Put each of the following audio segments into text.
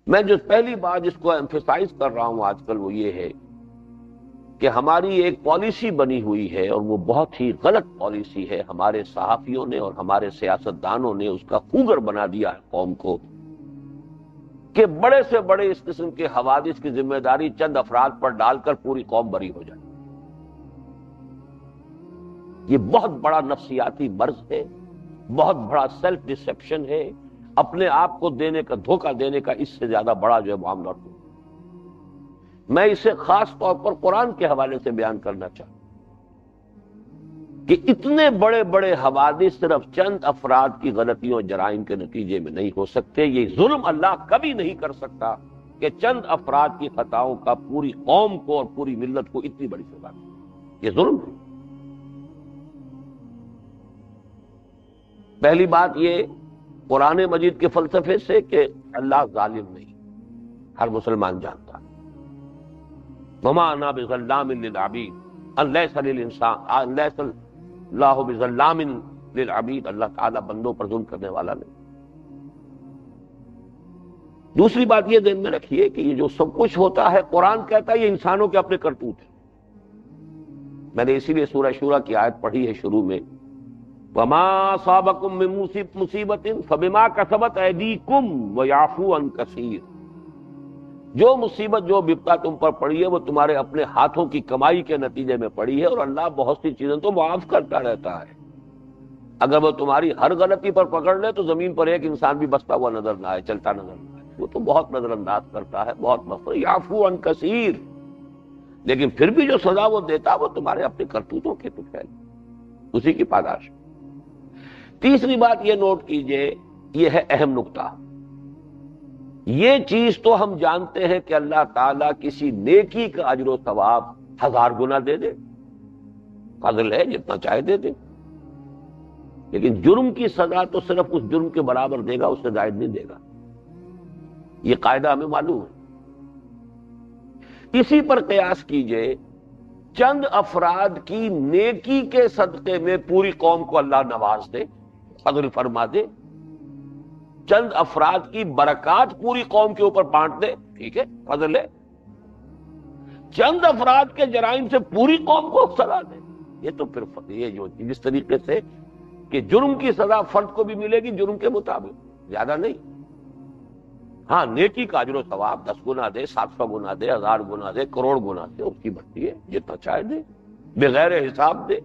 میں جو پہلی بات جس کو ایمفیسائز کر رہا ہوں آج کل وہ یہ ہے کہ ہماری ایک پالیسی بنی ہوئی ہے، اور وہ بہت ہی غلط پالیسی ہے۔ ہمارے صحافیوں نے اور ہمارے سیاستدانوں نے اس کا خوگر بنا دیا ہے قوم کو، کہ بڑے سے بڑے اس قسم کے حوادث کی ذمہ داری چند افراد پر ڈال کر پوری قوم بری ہو جائے۔ یہ بہت بڑا نفسیاتی مرض ہے، بہت بڑا سیلف ڈسپشن ہے، اپنے آپ کو دینے کا، دھوکہ دینے کا اس سے زیادہ بڑا جو ہے معاملہ نہیں۔ میں اسے خاص طور پر قرآن کے حوالے سے بیان کرنا چاہتا ہوں کہ اتنے بڑے بڑے حوادث صرف چند افراد کی غلطیوں اور جرائم کے نتیجے میں نہیں ہو سکتے۔ یہ ظلم اللہ کبھی نہیں کر سکتا کہ چند افراد کی خطاؤں کا پوری قوم کو اور پوری ملت کو اتنی بڑی سزا دے۔ یہ ظلم ہے۔ پہلی بات یہ قرآن مجید کے فلسفے سے کہ اللہ ظالم نہیں، ہر مسلمان جانتا ہے۔ وما انا بظلام للعبید ان لیس اللہ بظلام للعبید، اللہ تعالیٰ بندوں پر ظلم کرنے والا نہیں۔ دوسری بات یہ ذہن میں رکھیے کہ یہ جو سب کچھ ہوتا ہے، قرآن کہتا ہے یہ انسانوں کے اپنے کرتوت ہیں۔ میں نے اسی لیے سورہ شورى کی آیت پڑھی ہے شروع میں، وما اصابکم من مصیبت فبما کسبت ایدیکم ویعفو عن کثیر، جو مصیبت جو بپتا تم پر پڑی ہے وہ تمہارے اپنے ہاتھوں کی کمائی کے نتیجے میں پڑی ہے، اور اللہ بہت سی چیزیں تو معاف کرتا رہتا ہے۔ اگر وہ تمہاری ہر غلطی پر پکڑ لے تو زمین پر ایک انسان بھی بستا ہوا نظر نہ آئے، چلتا نظر نہ آئے، وہ تو بہت نظر انداز کرتا ہے، بہت مغفر، یعفو عن کثیر، لیکن پھر بھی جو سزا وہ دیتا وہ تمہارے اپنے کرتوتوں کے تو ہے، اسی کی پاداش۔ تیسری بات یہ نوٹ کیجئے، یہ ہے اہم نقطہ، یہ چیز تو ہم جانتے ہیں کہ اللہ تعالیٰ کسی نیکی کا اجر و ثواب 1000 گنا دے دے، فضل ہے جتنا چاہے دے دے، لیکن جرم کی سزا تو صرف اس جرم کے برابر دے گا، اس سے زائد نہیں دے گا۔ یہ قاعدہ ہمیں معلوم ہے۔ اسی پر قیاس کیجئے، چند افراد کی نیکی کے صدقے میں پوری قوم کو اللہ نواز دے، فضل فرما دے، چند افراد کی برکات پوری قوم کے اوپر بانٹ دے، ٹھیک ہے، فضل ہے۔ چند افراد کے جرائم سے پوری قوم کو سزا دے، یہ تو پھر یہ جو جس طریقے سے کہ جرم کی سزا فرد کو بھی ملے گی جرم کے مطابق، زیادہ نہیں۔ ہاں نیکی کا اجر و ثواب 10 گنا دے، 700 گنا دے، 1000 گنا دے، کروڑ گنا دے، اس کی مرضی ہے، جتنا چاہے دے، بغیر حساب دے،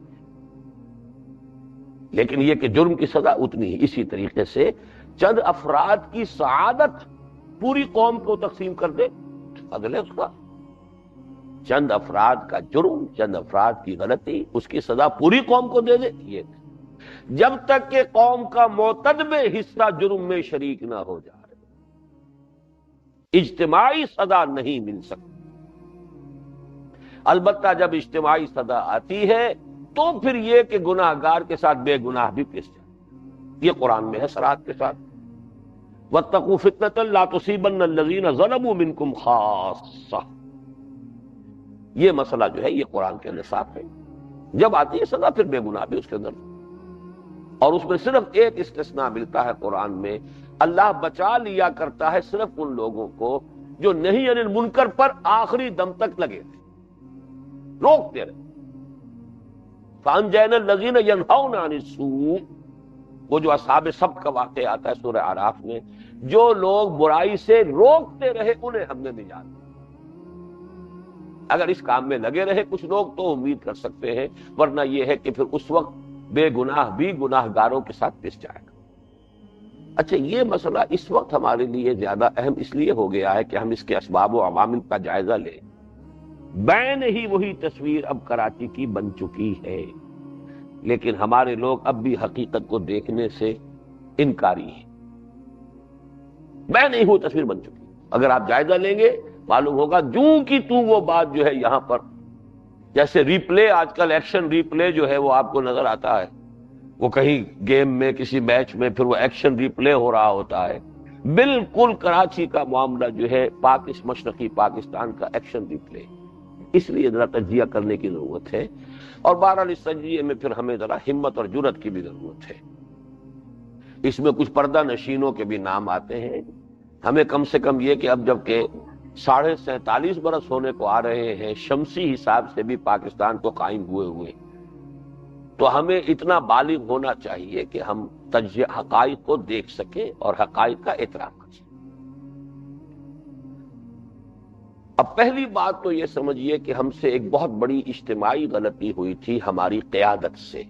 لیکن یہ کہ جرم کی سزا اتنی ہی۔ اسی طریقے سے چند افراد کی سعادت پوری قوم کو تقسیم کر دے، فضل ہے اس کا۔ چند افراد کا جرم، چند افراد کی غلطی، اس کی سزا پوری قوم کو دے دے، یہ جب تک کہ قوم کا معتدب حصہ جرم میں شریک نہ ہو جائے اجتماعی سزا نہیں مل سکتی۔ البتہ جب اجتماعی سزا آتی ہے تو پھر یہ کہ گناہ گار کے ساتھ بے گناہ بھی پس جائے، یہ قرآن میں ہے صراحت کے ساتھ۔ واتقوا فتنة لا تصيبن الذين ظلموا منكم خاصة، یہ مسئلہ جو ہے یہ قرآن کے اندر صاف ہے۔ جب آتی ہے سزا پھر بے گناہ بھی اس کے اندر، اور اس میں صرف ایک استثناء ملتا ہے قرآن میں، اللہ بچا لیا کرتا ہے صرف ان لوگوں کو جو نہی عن المنکر پر آخری دم تک لگے تھے، روکتے رہے۔ فَأَنْجَيْنَا الَّذِينَ يَنْهَوْنَ عَنِ السُّوءِ، وہ جو اصحاب سبت کا واقعہ آتا ہے سورہ اعراف میں، جو لوگ برائی سے روکتے رہے انہیں ہم نے نجات دی۔ اگر اس کام میں لگے رہے کچھ لوگ تو امید کر سکتے ہیں، ورنہ یہ ہے کہ پھر اس وقت بے گناہ بھی گناہ گاروں کے ساتھ پس جائے گا۔ اچھا، یہ مسئلہ اس وقت ہمارے لیے زیادہ اہم اس لیے ہو گیا ہے کہ ہم اس کے اسباب و عوامل کا جائزہ لیں۔ بین ہی وہی تصویر اب کراچی کی بن چکی ہے، لیکن ہمارے لوگ اب بھی حقیقت کو دیکھنے سے انکاری ہیں۔ بین ہی وہی تصویر بن چکی، اگر آپ جائزہ لیں گے معلوم ہوگا جوں کی توں وہ بات جو ہے یہاں پر، جیسے ریپلے آج کل ایکشن ریپلے جو ہے وہ آپ کو نظر آتا ہے، وہ کہیں گیم میں کسی میچ میں پھر وہ ایکشن ریپلے ہو رہا ہوتا ہے، بالکل کراچی کا معاملہ جو ہے مشرقی پاکستان کا ایکشن ریپلے، اس لیے ذرا تجزیہ کرنے کی ضرورت ہے، اور بہرحال اس تجزیے میں پھر ہمیں ذرا ہمت اور جرأت کی بھی ضرورت ہے۔ اس میں کچھ پردہ نشینوں کے بھی نام آتے ہیں ہمیں کم سے کم یہ کہ اب جب کہ 47.5 برس ہونے کو آ رہے ہیں شمسی حساب سے بھی پاکستان کو قائم ہوئے تو ہمیں اتنا بالغ ہونا چاہیے کہ ہم حقائق کو دیکھ سکیں اور حقائق کا اعتراف کر سکیں۔ اب پہلی بات تو یہ سمجھیے کہ ہم سے ایک بہت بڑی اجتماعی غلطی ہوئی تھی ہماری قیادت سے،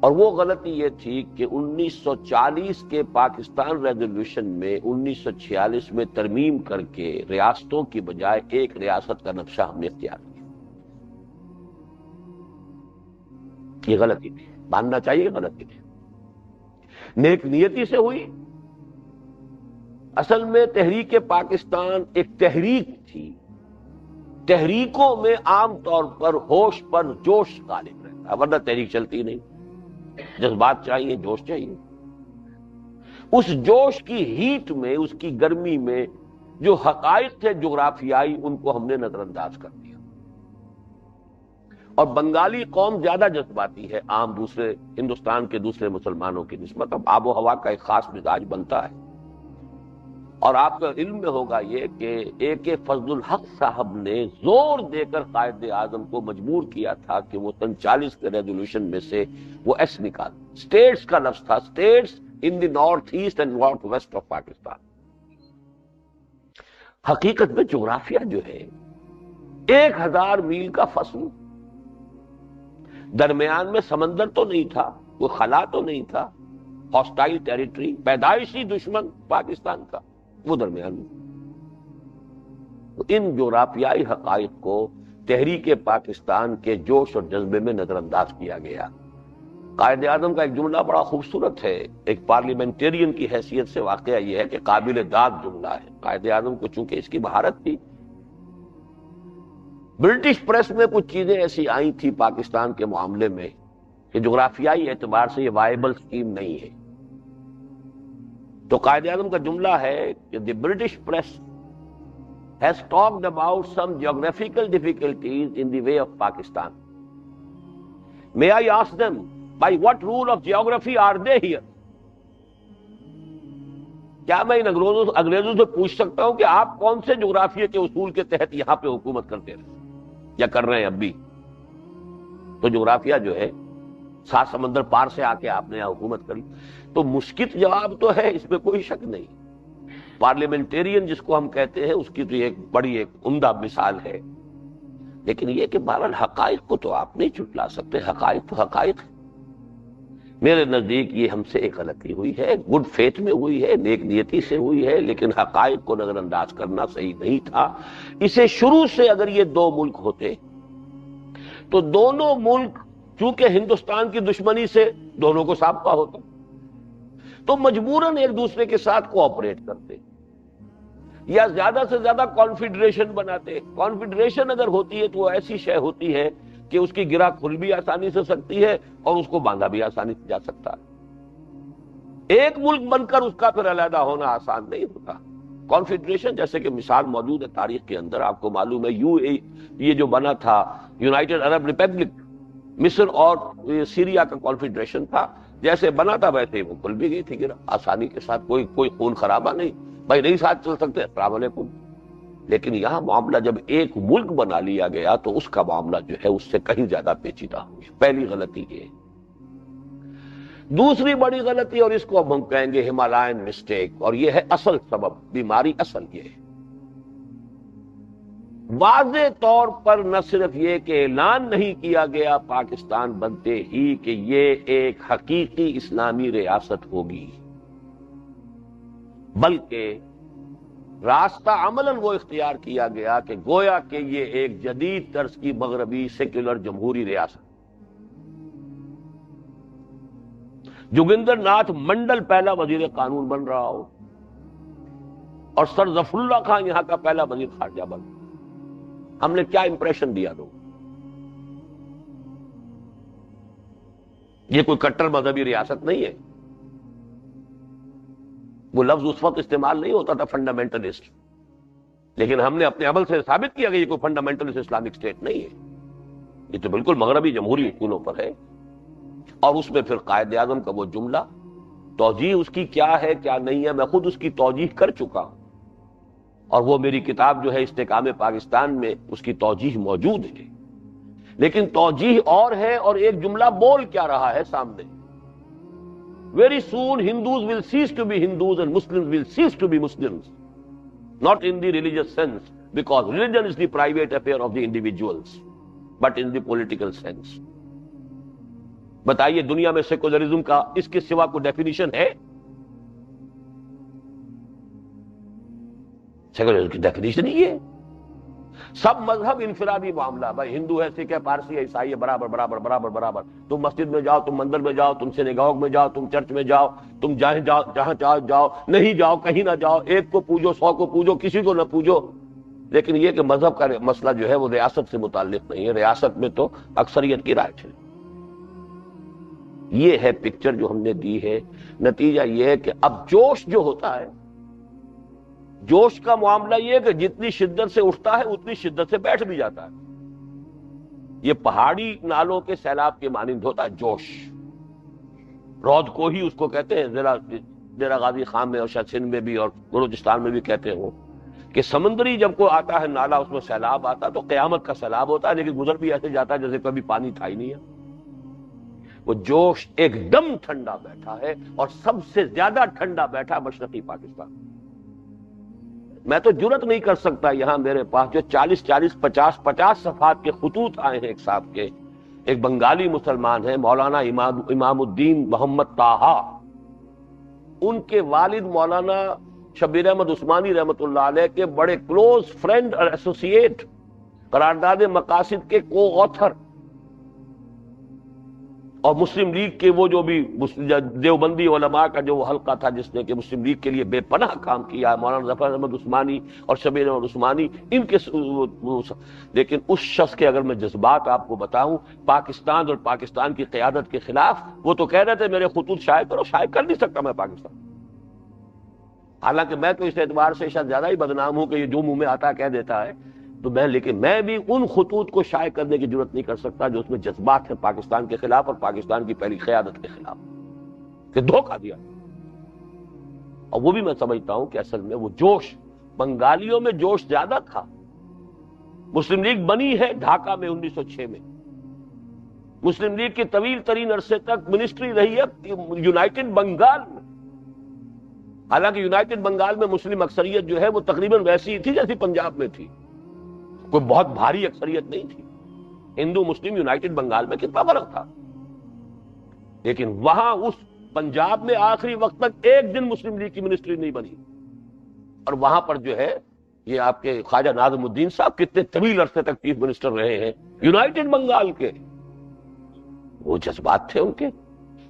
اور وہ غلطی یہ تھی کہ 1940 کے پاکستان ریزولوشن میں 1946 میں ترمیم کر کے ریاستوں کی بجائے ایک ریاست کا نقشہ ہم نے اختیار کیا۔ یہ غلطی تھی، ماننا چاہیے غلطی تھی، نیک نیتی سے ہوئی۔ اصل میں تحریک پاکستان ایک تحریک تھی، تحریکوں میں عام طور پر ہوش پر جوش غالب رہتا ہے، ورنہ تحریک چلتی نہیں۔ جذبات چاہیے، جوش چاہیے۔ اس جوش کی ہیٹ میں، اس کی گرمی میں جو حقائق تھے جغرافیائی، ان کو ہم نے نظر انداز کر دیا۔ اور بنگالی قوم زیادہ جذباتی ہے عام دوسرے ہندوستان کے دوسرے مسلمانوں کی نسبت۔ اب آب و ہوا کا ایک خاص مزاج بنتا ہے، اور آپ کا علم میں ہوگا یہ کہ اے کے فضل الحق صاحب نے زور دے کر قائد اعظم کو مجبور کیا تھا کہ وہ 40 کے ریزولوشن میں سے وہ ایس نکال۔ اسٹیٹس کا لفظ تھا، states in the north east and north west of Pakistan. حقیقت میں جغرافیہ جو ہے 1000 میل کا فصل، درمیان میں سمندر تو نہیں تھا، کوئی خلا تو نہیں تھا، ہاسٹائل ٹیریٹری، پیدائشی دشمن پاکستان کا وہ درمیان میں۔ ان جغرافیائی حقائق کو تحریک پاکستان کے جوش اور جذبے میں نظر انداز کیا گیا۔ قائد اعظم کا ایک جملہ بڑا خوبصورت ہے، ایک پارلیمنٹرین کی حیثیت سے واقعہ یہ ہے کہ قابل داد جملہ ہے۔ قائد اعظم کو چونکہ اس کی مہارت تھی، برٹش پریس میں کچھ چیزیں ایسی آئی تھی پاکستان کے معاملے میں کہ جغرافیائی اعتبار سے یہ وائبل اسکیم نہیں ہے۔ تو قائد اعظم کا جملہ ہے کہ the British press has talked about some geographical difficulties in the way of Pakistan. May I ask them, by what rule of geography are they here? کیا میں ان انگریزوں سے پوچھ سکتا ہوں کہ آپ کون سے جغرافیے کے اصول کے تحت یہاں پہ حکومت کرتے رہے یا کر رہے ہیں اب بھی؟ تو جغرافیہ جو ہے 7 سمندر پار سے آ کے آپ نے یہاں حکومت کری، تو مشکل جواب تو ہے، اس میں کوئی شک نہیں۔ پارلیمنٹرین جس کو ہم کہتے ہیں اس کی تو ایک بڑی ایک عمدہ مثال ہے، لیکن یہ کہ بہرحال حقائق کو تو آپ نہیں جھٹلا سکتے، حقائق تو حقائق ہے۔ میرے نزدیک یہ ہم سے ایک غلطی ہوئی ہے، گڈ فیتھ میں ہوئی ہے، نیک نیتی سے ہوئی ہے، لیکن حقائق کو نظر انداز کرنا صحیح نہیں تھا۔ اسے شروع سے اگر یہ 2 ملک ہوتے تو دونوں ملک چونکہ ہندوستان کی دشمنی سے دونوں کو سابقہ ہوتا، تو مجبوراً ایک دوسرے کے ساتھ کوآپریٹ کرتے یا زیادہ سے زیادہ کانفیڈریشن بناتے۔ کانفیڈریشن اگر ہوتی ہے تو وہ ایسی شے ہوتی ہے کہ اس کی گرہ کھل بھی آسانی سے سکتی ہے اور اس کو باندھا بھی آسانی سے جا سکتا ہے۔ ایک ملک بن کر اس کا پھر علیحدہ ہونا آسان نہیں ہوتا۔ کانفیڈریشن جیسے کہ مثال موجود ہے تاریخ کے اندر، آپ کو معلوم ہے یہ جو بنا تھا یونائٹڈ عرب ریپبلک، مصر اور سیریا کا کانفیڈریشن تھا، جیسے بنا تھا ویسے وہ کھل بھی گئی تھی گرہ آسانی کے ساتھ، کوئی خون خرابہ نہیں، بھائی نہیں ساتھ چل سکتے، السلام علیکم۔ لیکن یہاں معاملہ جب ایک ملک بنا لیا گیا تو اس کا معاملہ جو ہے اس سے کہیں زیادہ پیچیدہ ہو گیا۔ پہلی غلطی یہ۔ دوسری بڑی غلطی، اور اس کو اب ہم کہیں گے ہمالائن مسٹیک، اور یہ ہے اصل سبب، بیماری اصل یہ ہے۔ واضح طور پر نہ صرف یہ کہ اعلان نہیں کیا گیا پاکستان بنتے ہی کہ یہ ایک حقیقی اسلامی ریاست ہوگی، بلکہ راستہ عملاً وہ اختیار کیا گیا کہ گویا کہ یہ ایک جدید طرز کی مغربی سیکولر جمہوری ریاست۔ جوگندر ناتھ منڈل پہلا وزیر قانون بن رہا ہو اور سر ظفر اللہ خان یہاں کا پہلا وزیر خارجہ بن، ہم نے کیا امپریشن دیا لوگ؟ یہ کوئی کٹر مذہبی ریاست نہیں ہے، وہ لفظ اس وقت استعمال نہیں ہوتا تھا فنڈامنٹلسٹ، لیکن ہم نے اپنے عمل سے ثابت کیا کہ یہ کوئی فنڈامنٹلسٹ اسلامک اسٹیٹ نہیں ہے، یہ تو بالکل مغربی جمہوری اصولوں پر ہے۔ اور اس میں پھر قائد اعظم کا وہ جملہ توجیہ اس کی کیا ہے کیا نہیں ہے میں خود اس کی توجیہ کر چکا ہوں، اور وہ میری کتاب جو ہے استحکام پاکستان میں اس کی توجیہ موجود ہے۔ لیکن توجیہ اور ہے اور ایک جملہ بول کیا رہا ہے سامنے، Very soon Hindus will cease to be Hindus and Muslims will cease to be Muslims. Not in the religious sense, because religion is the private affair of the individuals, but in the political sense. بتائیے دنیا میں secularism کا اس کے سوا کوئی definition ہے؟ Secularism کی definition ہی ہے سب مذہب انفرادی معاملہ، بھائی ہندو ہے، سکھ ہے، پارسی ہے، عیسائی ہے، برابر برابر برابر برابر، تم مسجد میں جاؤ، تم مندر میں جاؤ، تم سینیگوگ میں جاؤ، تم چرچ میں جاؤ، تم جہاں چاہو جاؤ، نہیں جاؤ کہیں نہ جاؤ، ایک کو پوجو، 100 کو پوجو، کسی کو نہ پوجو۔ لیکن یہ کہ مذہب کا مسئلہ جو ہے وہ ریاست سے متعلق نہیں ہے، ریاست میں تو اکثریت کی رائٹ ہے۔ یہ ہے پکچر جو ہم نے دی ہے۔ نتیجہ یہ ہے کہ اب جوش جو ہوتا ہے، جوش کا معاملہ یہ ہے کہ جتنی شدت سے اٹھتا ہے اتنی شدت سے بیٹھ بھی جاتا ہے۔ یہ پہاڑی نالوں کے سیلاب کے مانند ہوتا ہے جوش۔ رود کو ہی اس کو کہتے ہیں، ڈیرہ غازی خان میں اور شاید سندھ میں بھی اور بلوچستان میں بھی کہتے ہیں کہ سمندری جب کو آتا ہے نالا، اس میں سیلاب آتا تو قیامت کا سیلاب ہوتا ہے، لیکن گزر بھی ایسے جاتا ہے جیسے کبھی پانی تھا ہی نہیں ہے۔ وہ جوش ایک دم ٹھنڈا بیٹھا ہے، اور سب سے زیادہ ٹھنڈا بیٹھا مشرقی پاکستان۔ میں تو جرت نہیں کر سکتا، یہاں میرے پاس جو 40 صفحات کے خطوط آئے ہیں ایک صاحب کے، ایک بنگالی مسلمان ہیں مولانا امام الدین محمد طاہا، ان کے والد مولانا شبیر احمد عثمانی رحمۃ اللہ علیہ کے بڑے کلوز فرینڈ اور ایسوسیٹ، قرارداد مقاصد کے کو آتھر، اور مسلم لیگ کے وہ جو بھی دیوبندی علماء کا جو حلقہ تھا جس نے کہ مسلم لیگ کے لیے بے پناہ کام کیا، مولانا ظفر احمد عثمانی اور شبیر احمد عثمانی، ان کے لیکن اس شخص کے اگر میں جذبات آپ کو بتاؤں پاکستان اور پاکستان کی قیادت کے خلاف، وہ تو کہہ رہے تھے میرے خطوط شائع کرو، شائع کر نہیں سکتا میں پاکستان۔ حالانکہ میں تو اس اعتبار سے شاید زیادہ ہی بدنام ہوں کہ یہ جو منہ میں آتا کہہ دیتا ہے، تو لیکن میں بھی ان خطوط کو شائع کرنے کی ضرورت نہیں کر سکتا جو اس میں جذبات ہیں پاکستان کے خلاف اور پاکستان کی پہلی قیادت کے خلاف، کہ دھوکہ دیا۔ اور وہ بھی میں سمجھتا ہوں کہ اصل میں وہ جوش، بنگالیوں میں جوش زیادہ تھا۔ مسلم لیگ بنی ہے ڈھاکہ میں 1906 میں، مسلم لیگ کی طویل ترین عرصے تک منسٹری رہی ہے یونائٹڈ بنگال میں، حالانکہ یونائٹڈ بنگال میں مسلم اکثریت جو ہے وہ تقریباً ویسی ہی تھی جیسی پنجاب میں تھی، کوئی بہت بھاری اکثریت نہیں تھی۔ ہندو مسلم یونائٹڈ بنگال میں کتنا فرق تھا، لیکن وہاں اس پنجاب میں آخری وقت تک ایک دن مسلم لیگ کی منسٹری نہیں بنی، اور وہاں پر جو ہے یہ آپ کے خواجہ ناظم الدین صاحب کتنے طویل عرصے تک چیف منسٹر رہے ہیں یونائٹڈ بنگال کے۔ وہ جذبات تھے ان کے،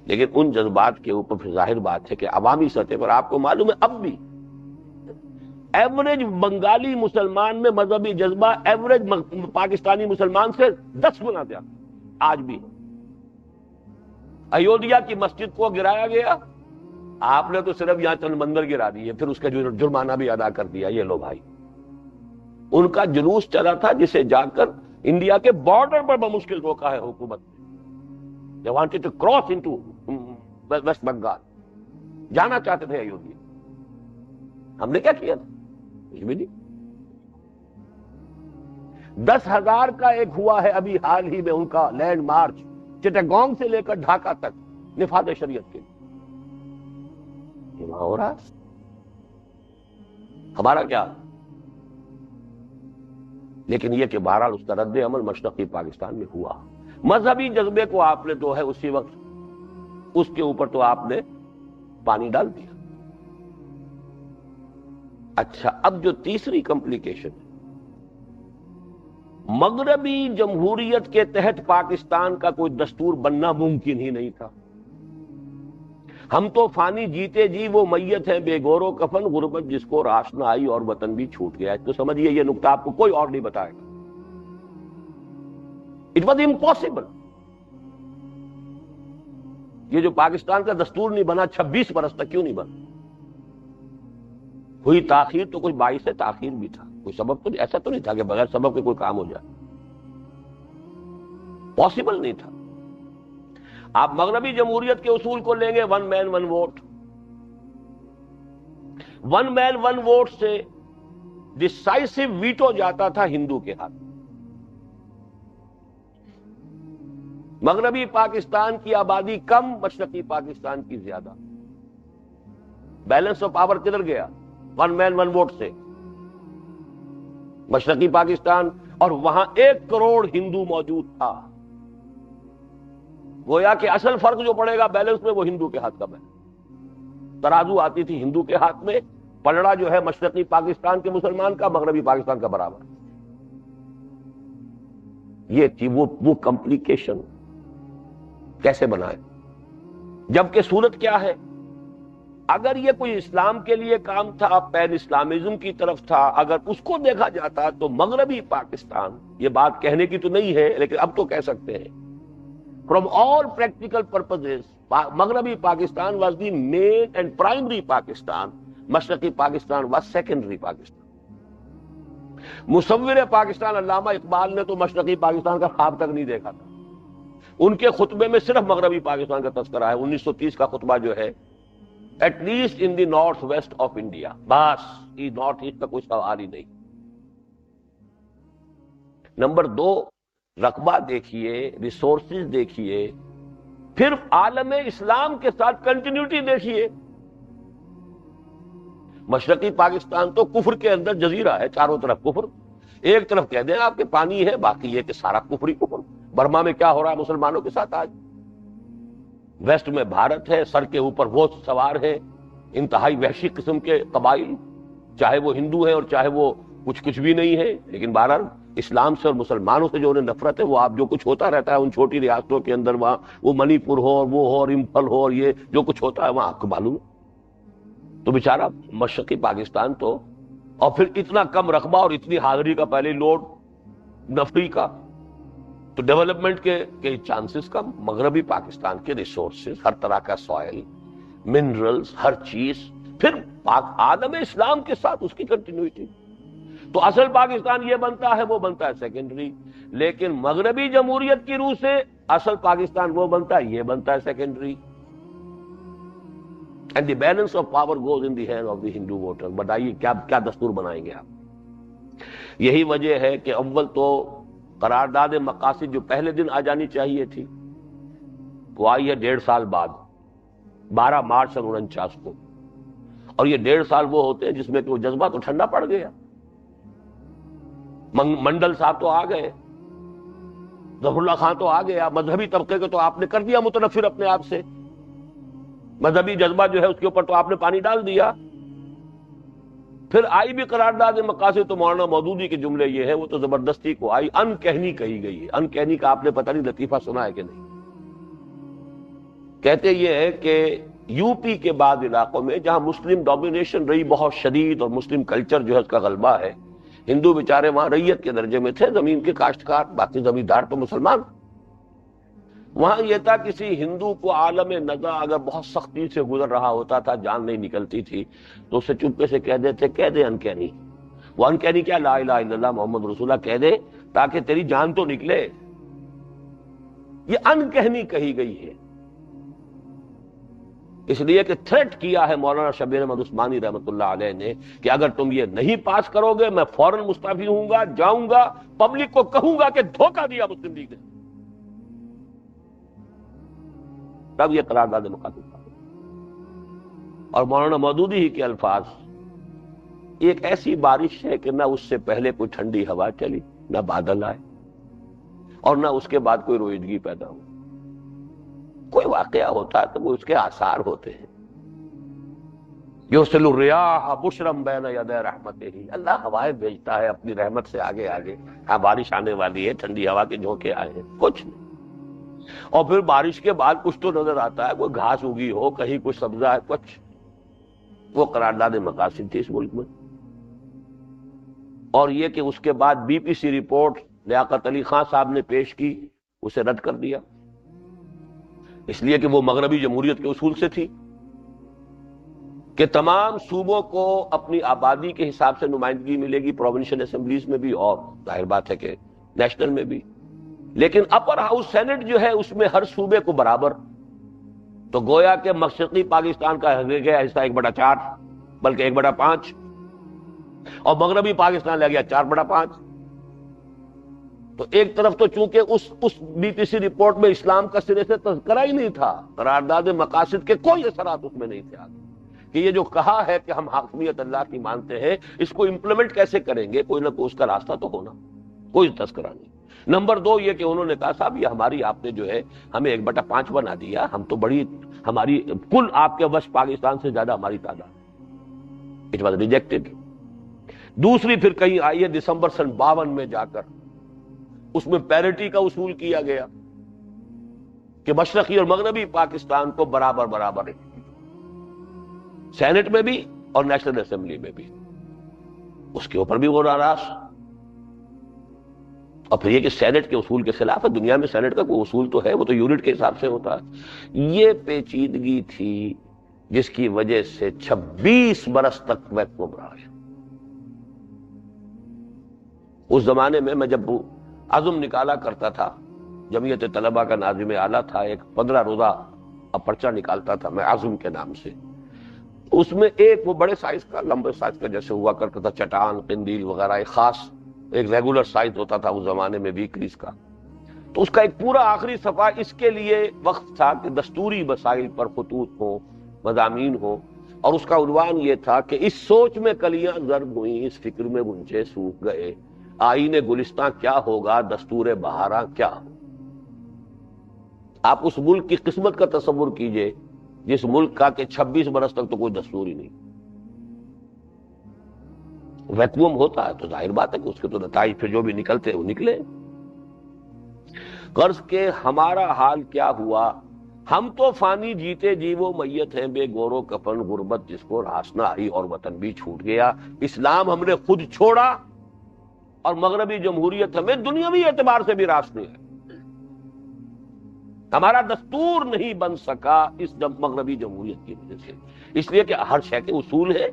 لیکن ان جذبات کے اوپر پھر ظاہر بات ہے کہ عوامی سطح پر آپ کو معلوم ہے اب بھی ایوریج بنگالی مسلمان میں مذہبی جذبہ ایوریج پاکستانی مسلمان سے 10 گنا زیادہ آج بھی۔ ایودھیا کی مسجد کو گرایا گیا، آپ نے تو صرف یہاں چند مندر گرا دیے، پھر اس کا جرمانہ بھی ادا کر دیا۔ یہ لو بھائی، ان کا جلوس چلا تھا جسے جا کر انڈیا کے بارڈر پر بمشکل روکا ہے حکومت نے۔ They wanted to cross into West Bengal, جانا چاہتے تھے ایودھیا۔ ہم نے کیا کیا تھا؟ کچھ بھی نہیں۔ 10,000 کا ایک ہوا ہے ابھی حال ہی میں ان کا لینڈ مارچ، چٹاگانگ سے لے کر ڈھاکہ تک نفاذ شریعت کے لیے۔ وہاں ہو رہا ہمارا کیا؟ لیکن یہ کہ بہرحال اس کا رد عمل مشرقی پاکستان میں ہوا۔ مذہبی جذبے کو آپ نے تو ہے اسی وقت اس کے اوپر تو آپ نے پانی ڈال دیا۔ اچھا، اب جو تیسری کمپلیکیشن ہے، مغربی جمہوریت کے تحت پاکستان کا کوئی دستور بننا ممکن ہی نہیں تھا۔ ہم تو فانی جیتے جی وہ میت ہیں بے گور و کفن، غربت جس کو راس نہ آئی اور وطن بھی چھوٹ گیا ہے۔ تو سمجھیے یہ نقطہ آپ کو کوئی اور نہیں بتائے گا۔ It was impossible. یہ جو پاکستان کا دستور نہیں بنا 26 برس تک، کیوں نہیں بنا؟ ہوئی تاخیر تو کچھ باعث تاخیر بھی تھا، کوئی سبب تو ایسا تو نہیں تھا کہ بغیر سبب کے کوئی کام ہو جائے، پاسبل نہیں تھا۔ آپ مغربی جمہوریت کے اصول کو لیں گے، 1 مین 1 ووٹ، ون مین ون ووٹ سے ڈسائسو ویٹو جاتا تھا ہندو کے ہاتھ. مغربی پاکستان کی آبادی کم، مشرقی پاکستان کی زیادہ. بیلنس آف پاور کدھر گیا؟ ون مین ون ووٹ سے مشرقی پاکستان، اور وہاں 1 کروڑ ہندو موجود تھا. گویا کہ اصل فرق جو پڑے گا بیلنس میں وہ ہندو کے ہاتھ کا بیلنس. ترازو آتی تھی ہندو کے ہاتھ میں، پلڑا جو ہے مشرقی پاکستان کے مسلمان کا مغربی پاکستان کا برابر. یہ تھی وہ کمپلیکیشن کیسے بنائے. جبکہ صورت کیا ہے؟ اگر یہ کوئی اسلام کے لیے کام تھا، پین اسلامزم کی طرف تھا، اگر اس کو دیکھا جاتا تو مغربی پاکستان، یہ بات کہنے کی تو نہیں ہے لیکن اب تو کہہ سکتے ہیں، فرام آل پریکٹیکل پرپزز مغربی Pakistan was the main and primary Pakistan, مشرقی پاکستان واز سیکنڈری پاکستان. مصور پاکستان علامہ اقبال نے تو مشرقی پاکستان کا خواب تک نہیں دیکھا تھا. ان کے خطبے میں صرف مغربی پاکستان کا تذکرہ ہے. 1930 کا خطبہ جو ہے، at least in the north west of India, بس یہ نارتھ ایسٹ کا کوئی سوال ہی نہیں. نمبر 2، رقبہ دیکھیے، ریسورسز دیکھیے، پھر عالم اسلام کے ساتھ کنٹینیوٹی دیکھیے. مشرقی پاکستان تو کفر کے اندر جزیرہ ہے، چاروں طرف کفر. ایک طرف کہہ دیں آپ کے پانی ہے، باقی یہ کہ سارا کفری کفر. برما میں کیا ہو رہا ہے مسلمانوں کے ساتھ آج؟ ویسٹ میں بھارت ہے، سر کے اوپر وہ سوار ہے انتہائی وحشی قسم کے قبائل، چاہے وہ ہندو ہیں اور چاہے وہ کچھ بھی نہیں ہے. لیکن بہرحال اسلام سے اور مسلمانوں سے جو انہیں نفرت ہے، وہ آپ جو کچھ ہوتا رہتا ہے ان چھوٹی ریاستوں کے اندر، وہاں وہ منی پور ہو اور وہ ہو اور امپھل ہو اور یہ جو کچھ ہوتا ہے وہاں آپ کو معلوم ہے. تو بیچارہ مشرقی پاکستان تو، اور پھر اتنا کم رقبہ اور اتنی حاضری کا پہلے لوڈ نفری کا، تو ڈیولپمنٹ کے چانسز کم. مغربی پاکستان کے ریسورسز، ہر طرح کا سوائل، منرلز، ہر چیز، پھر عالم اسلام کے ساتھ اس کی کنٹینیوٹی. تو اصل پاکستان یہ بنتا ہے، وہ بنتا ہے سیکنڈری. لیکن مغربی جمہوریت کی روح سے اصل پاکستان وہ بنتا ہے، یہ بنتا ہے secondary. And the balance of power goes in the hand of the Hindu voter. بتائیے کیا دستور بنائیں گے آپ؟ یہی وجہ ہے کہ اول تو قرارداد مقاصد جو پہلے دن آ جانی چاہیے تھی، وہ آئی ہے 1.5 سال بعد، 12 مارچ 1949 کو. اور یہ 1.5 سال وہ ہوتے ہیں جس میں کہ وہ جذبہ تو ٹھنڈا پڑ گیا. منڈل صاحب تو آ گئے، ظفر اللہ خان تو آ گیا، مذہبی طبقے کو تو آپ نے کر دیا متنفر اپنے آپ سے. مذہبی جذبہ جو ہے اس کے اوپر تو آپ نے پانی ڈال دیا. پھر آئی بھی قرارداد مقاصد، تو مولانا مودودی کے جملے یہ ہیں، وہ تو زبردستی کو آئی، ان کہنی کہی گئی ہے. ان کہنی کا آپ نے پتہ نہیں لطیفہ سنا ہے کہ نہیں. کہتے یہ ہے کہ یو پی کے بعد علاقوں میں جہاں مسلم ڈومینیشن رہی بہت شدید اور مسلم کلچر جو ہے اس کا غلبہ ہے، ہندو بیچارے وہاں ریت کے درجے میں تھے، زمین کے کاشتکار، باقی زمیندار تو مسلمان. وہاں یہ تھا کسی ہندو کو عالم نزا اگر بہت سختی سے گزر رہا ہوتا تھا، جان نہیں نکلتی تھی، تو اسے چپکے سے کہہ دیتے، کہہ دے انکہنی. وہ انکہنی کیا؟ لا الہ الا اللہ محمد رسول اللہ کہہ دے تاکہ تیری جان تو نکلے. یہ انکہنی کہی گئی ہے، اس لیے کہ تھریٹ کیا ہے مولانا شبیر احمد عثمانی رحمۃ اللہ علیہ نے کہ اگر تم یہ نہیں پاس کرو گے میں فوراً مستعفی ہوں گا، جاؤں گا، پبلک کو کہوں گا کہ دھوکہ دیا مسلم لیگ نے. تب یہ قرارداد مقاصد تھا. اور مولانا مودودی ہی کے الفاظ، ایک ایسی بارش ہے کہ نہ اس سے پہلے کوئی ٹھنڈی ہوا چلی، نہ بادل آئے، اور نہ اس کے بعد کوئی رویدگی پیدا ہو. کوئی واقعہ ہوتا ہے تو وہ اس کے آثار ہوتے ہیں. یرسل الریاح بشرا بین یدی رحمتہ، اللہ ہوائیں بھیجتا ہے اپنی رحمت سے آگے آگے. ہاں بارش آنے والی ہے، ٹھنڈی ہوا کے جھونکے آئے ہیں، کچھ نہیں. اور پھر بارش کے بعد کچھ تو نظر آتا ہے، کوئی گھاس اگی ہو، کہیں کچھ سبزہ ہے، کچھ. وہ قرارداد مقاصد تھی اس ملک میں. اور یہ کہ اس کے بعد بی پی سی رپورٹ لیاقت علی خان صاحب نے پیش کی، اسے رد کر دیا، اس لیے کہ وہ مغربی جمہوریت کے اصول سے تھی کہ تمام صوبوں کو اپنی آبادی کے حساب سے نمائندگی ملے گی، پروونشل اسمبلیز میں بھی اور ظاہر بات ہے کہ نیشنل میں بھی. لیکن اپر ہاؤس سینٹ جو ہے اس میں ہر صوبے کو برابر. تو گویا کہ مشرقی پاکستان کا گیا حصہ 1/4، بلکہ 1/5، اور مغربی پاکستان لے گیا 4/5۔ تو ایک طرف تو چونکہ اس BTC رپورٹ میں اسلام کا سرے سے تذکرہ ہی نہیں تھا، قرارداد مقاصد کے کوئی اثرات اس میں نہیں تھے آگے، کہ یہ جو کہا ہے کہ ہم حاکمیت اللہ کی مانتے ہیں، اس کو امپلیمنٹ کیسے کریں گے، کوئی نہ کوئی اس کا راستہ تو ہونا، کوئی تذکرہ نہیں۔ نمبر 2 یہ کہ انہوں نے کہا صاحب یہ ہماری، آپ نے جو ہے ہمیں 1/5 بنا دیا، ہم تو بڑی، ہماری کل آپ کے وش پاکستان سے زیادہ ہماری تعداد، اٹ واز ریجیکٹڈ۔ دوسری پھر کہیں آئی ہے دسمبر سن 52 میں جا کر، اس میں پیرٹی کا اصول کیا گیا کہ مشرقی اور مغربی پاکستان کو برابر برابر ہے، سینٹ میں بھی اور نیشنل اسمبلی میں بھی، اس کے اوپر بھی وہ ناراض۔ اور پھر یہ کہ سینٹ کے اصول کے خلاف ہے، دنیا میں سینٹ کا کوئی اصول تو ہے، وہ تو یونٹ کے حساب سے ہوتا ہے۔ یہ پیچیدگی تھی جس کی وجہ سے 26 برس تک ویکوم رہا ہے۔ اس زمانے میں جب عزم نکالا کرتا تھا، جمعیت طلبہ کا ناظم اعلیٰ تھا، ایک 15 روزہ پرچہ نکالتا تھا میں عزم کے نام سے، اس میں ایک وہ بڑے سائز کا، لمبے سائز کا جیسے ہوا کرتا تھا چٹان، قندیل وغیرہ، ایک خاص ایک ریگولر سائز ہوتا تھا اس زمانے میں ویکلیز کا، تو اس کا ایک پورا آخری صفحہ اس کے لیے وقت تھا کہ دستوری مسائل پر خطوط ہوں، مضامین ہوں، اور اس کا عنوان یہ تھا کہ اس سوچ میں کلیاں ضرب ہوئیں، اس فکر میں غنچے سوکھ گئے، آئین گلستاں کیا ہوگا، دستور بہاراں کیا ہو۔ آپ اس ملک کی قسمت کا تصور کیجئے جس ملک کا کہ 26 برس تک تو کوئی دستور ہی نہیں، ویکوم ہوتا ہے تو ظاہر بات ہے کہ اس کے تو نتائج پھر جو بھی نکلتے وہ نکلے۔ غرض کہ ہمارا حال کیا ہوا، ہم تو فانی جیتے جی وہ میت ہیں، بے گور و کفن غربت جس کو راس نہ آئی اور وطن بھی چھوٹ گیا۔ اسلام ہم نے خود چھوڑا اور مغربی جمہوریت ہمیں دنیاوی اعتبار سے بھی راس نہیں ہے، ہمارا دستور نہیں بن سکا اس مغربی جمہوریت کی وجہ سے، اس لیے کہ ہر شے کے اصول ہے۔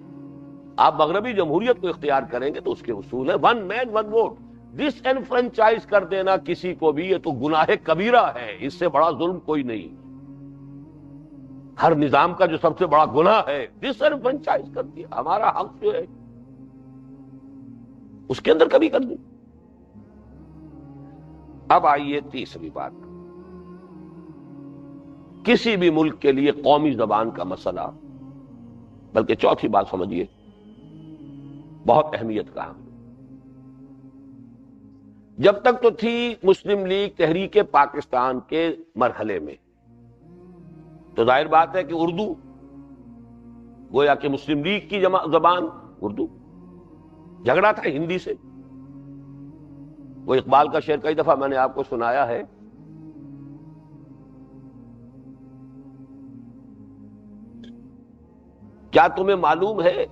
آپ مغربی جمہوریت کو اختیار کریں گے تو اس کے اصول ہے، 1 مین 1 ووٹ، ڈس انفرنچائز کر دینا کسی کو بھی یہ تو گناہ کبیرہ ہے، اس سے بڑا ظلم کوئی نہیں۔ ہر نظام کا جو سب سے بڑا گناہ ہے ڈس انفرنچائز کر دیا، ہمارا حق جو ہے اس کے اندر کبھی کر دی۔ اب آئیے تیسری بات، کسی بھی ملک کے لیے قومی زبان کا مسئلہ، بلکہ چوتھی بات سمجھیے، بہت اہمیت کا۔ جب تک تو تھی مسلم لیگ تحریک پاکستان کے مرحلے میں، تو ظاہر بات ہے کہ اردو گویا کہ مسلم لیگ کی زبان اردو، جھگڑا تھا ہندی سے۔ وہ اقبال کا شعر کئی دفعہ میں نے آپ کو سنایا ہے، کیا تمہیں معلوم ہے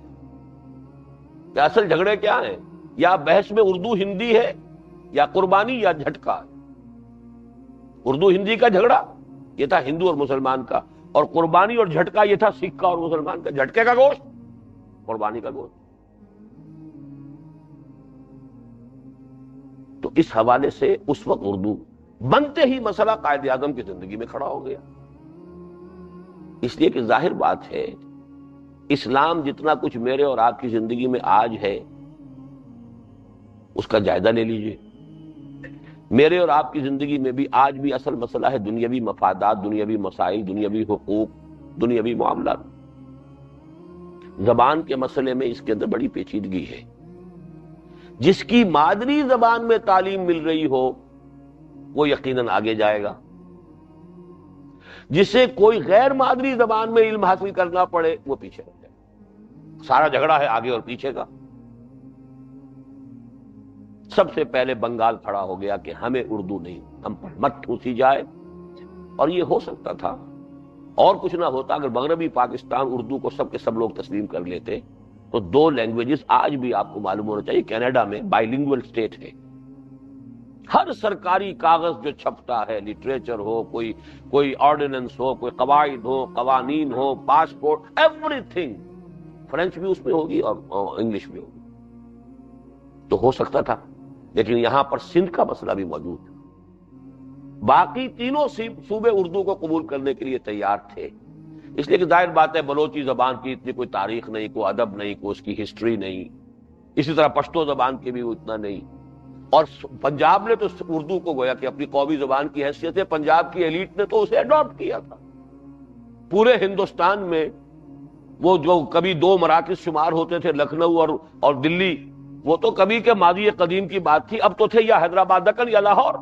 کہ اصل جھگڑے کیا ہیں؟ یا بحث میں اردو ہندی ہے، یا قربانی یا جھٹکا۔ اردو ہندی کا جھگڑا یہ تھا ہندو اور مسلمان کا، اور قربانی اور جھٹکا یہ تھا سکھ کا اور مسلمان کا، جھٹکے کا گوشت، قربانی کا گوشت۔ تو اس حوالے سے اس وقت اردو بنتے ہی مسئلہ قائد اعظم کی زندگی میں کھڑا ہو گیا، اس لیے کہ ظاہر بات ہے اسلام جتنا کچھ میرے اور آپ کی زندگی میں آج ہے اس کا جائزہ لے لیجئے۔ میرے اور آپ کی زندگی میں بھی آج بھی اصل مسئلہ ہے دنیاوی مفادات، دنیاوی مسائل، دنیاوی حقوق، دنیاوی معاملات۔ زبان کے مسئلے میں اس کے اندر بڑی پیچیدگی ہے۔ جس کی مادری زبان میں تعلیم مل رہی ہو وہ یقیناً آگے جائے گا، جسے کوئی غیر مادری زبان میں علم حاصل کرنا پڑے وہ پیچھے رہ جائے گا۔ سارا جھگڑا ہے آگے اور پیچھے کا۔ سب سے پہلے بنگال کھڑا ہو گیا کہ ہمیں اردو نہیں، ہم پر مت ٹھوسی جائے، اور یہ ہو سکتا تھا اور کچھ نہ ہوتا اگر مغربی پاکستان اردو کو سب کے سب لوگ تسلیم کر لیتے تو 2 لینگویجز آج بھی آپ کو معلوم ہونا چاہیے کینیڈا میں بائلنگول سٹیٹ ہے۔ ہر سرکاری کاغذ جو چھپتا ہے، لٹریچر ہو، کوئی آرڈیننس ہو، کوئی قواعد ہو، قوانین ہو، پاسپورٹ، ایوری تھنگ، فرینچ بھی اس میں ہوگی اور انگلش بھی ہوگی۔ تو ہو سکتا تھا، لیکن یہاں پر سندھ کا مسئلہ بھی موجود ہے۔ باقی تینوں صوبے اردو کو قبول کرنے کے لیے تیار تھے، اس لیے کہ ظاہر بات ہے بلوچی زبان کی اتنی کوئی تاریخ نہیں، کوئی ادب نہیں، کوئی اس کی ہسٹری نہیں، اسی طرح پشتو زبان کی بھی اتنا نہیں. اور پنجاب نے تو اردو کو گویا کہ اپنی قومی زبان کی حیثیت سے پنجاب کی ایلیٹ نے تو اسے اڈاپٹ کیا تھا. پورے ہندوستان میں وہ جو کبھی دو مراکز شمار ہوتے تھے، لکھنؤ اور دلی، وہ تو کبھی کے ماضی قدیم کی بات تھی. اب تو تھے یا حیدرآباد دکن یا لاہور.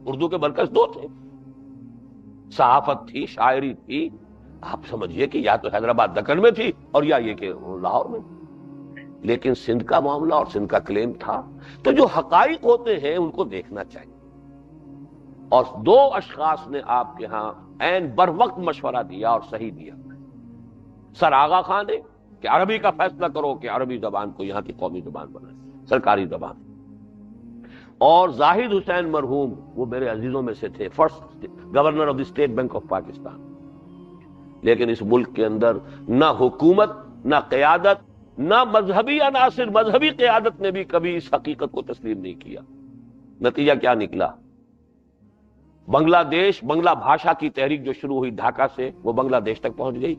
اردو کے مرکز دو تھے، صحافت تھی، شاعری تھی. آپ سمجھیے کہ یا تو حیدرآباد دکن میں تھی اور یا یہ کہ لاہور میں. لیکن سندھ کا معاملہ اور سندھ کا کلیم تھا. تو جو حقائق ہوتے ہیں ان کو دیکھنا چاہیے. اور دو اشخاص نے آپ کے ہاں عین بر وقت مشورہ دیا اور صحیح دیا. سر آغا خان نے کہ عربی کا فیصلہ کرو کہ عربی زبان کو یہاں کی قومی زبان بنائے، سرکاری زبان. اور زاہد حسین مرحوم، وہ میرے عزیزوں میں سے تھے، first governor of the state bank of Pakistan. لیکن اس ملک کے اندر نہ حکومت، نہ قیادت، نہ مذہبی عناصر، مذہبی قیادت نے بھی کبھی اس حقیقت کو تسلیم نہیں کیا. نتیجہ کیا نکلا؟ بنگلہ دیش، بنگلہ بھاشا کی تحریک جو شروع ہوئی ڈھاکہ سے، وہ بنگلہ دیش تک پہنچ گئی.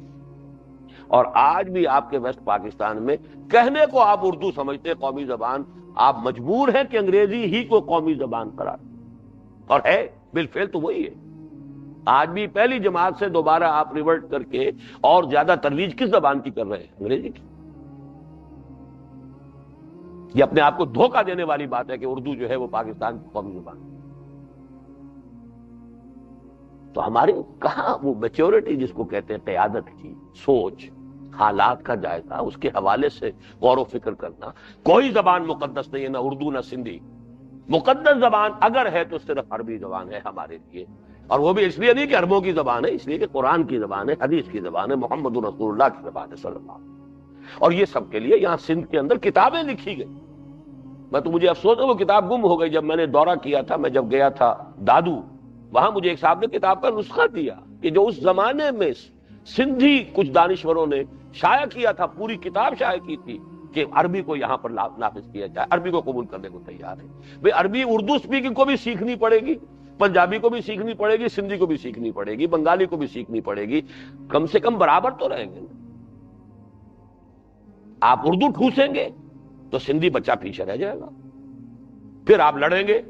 اور آج بھی آپ کے ویسٹ پاکستان میں کہنے کو آپ اردو سمجھتے قومی زبان، آپ مجبور ہیں کہ انگریزی ہی کو قومی زبان قرار دیں. اور ہے بالفعل تو وہی ہے. آج بھی پہلی جماعت سے دوبارہ آپ ریورٹ کر کے اور زیادہ ترویج کس زبان کی کر رہے ہیں؟ انگریزی کی. یہ اپنے آپ کو دھوکہ دینے والی بات ہے کہ اردو جو ہے وہ پاکستان کی قومی زبان. تو ہماری کہاں وہ میچورٹی جس کو کہتے ہیں، قیادت کی سوچ، حالات کا جائزہ، اس کے حوالے سے غور و فکر کرنا. کوئی زبان مقدس نہیں ہے، نہ اردو نہ سندھی. مقدس زبان اگر ہے تو صرف عربی زبان ہے ہمارے لیے. اور وہ بھی اس لیے نہیں کہ عربوں کی زبان ہے، اس لیے کہ قرآن کی زبان ہے، حدیث کی زبان ہے، محمد رسول اللہ کی زبان ہے صلی اللہ علیہ وسلم. اور یہ سب کے لیے یہاں سندھ کے اندر کتابیں لکھی گئی. میں تو مجھے افسوس ہے وہ کتاب گم ہو گئی. جب میں نے دورہ کیا تھا، میں جب گیا تھا دادو، وہاں مجھے ایک صاحب نے کتاب کا نسخہ دیا کہ جو اس زمانے میں سندھی کچھ دانشوروں نے شائع کیا تھا، پوری کتاب شائع کی تھی کہ عربی کو یہاں پر نافذ کیا جائے. عربی کو قبول کرنے کو تیار ہے. بھئی عربی اردو سپیکنگ کو بھی سیکھنی پڑے گی، پنجابی کو بھی سیکھنی پڑے گی، سندھی کو بھی سیکھنی پڑے گی، بنگالی کو بھی سیکھنی پڑے گی. کم سے کم برابر تو رہیں گے. آپ اردو ٹھوسیں گے تو سندھی بچہ پیچھے رہ جائے گا. پھر آپ لڑیں گے،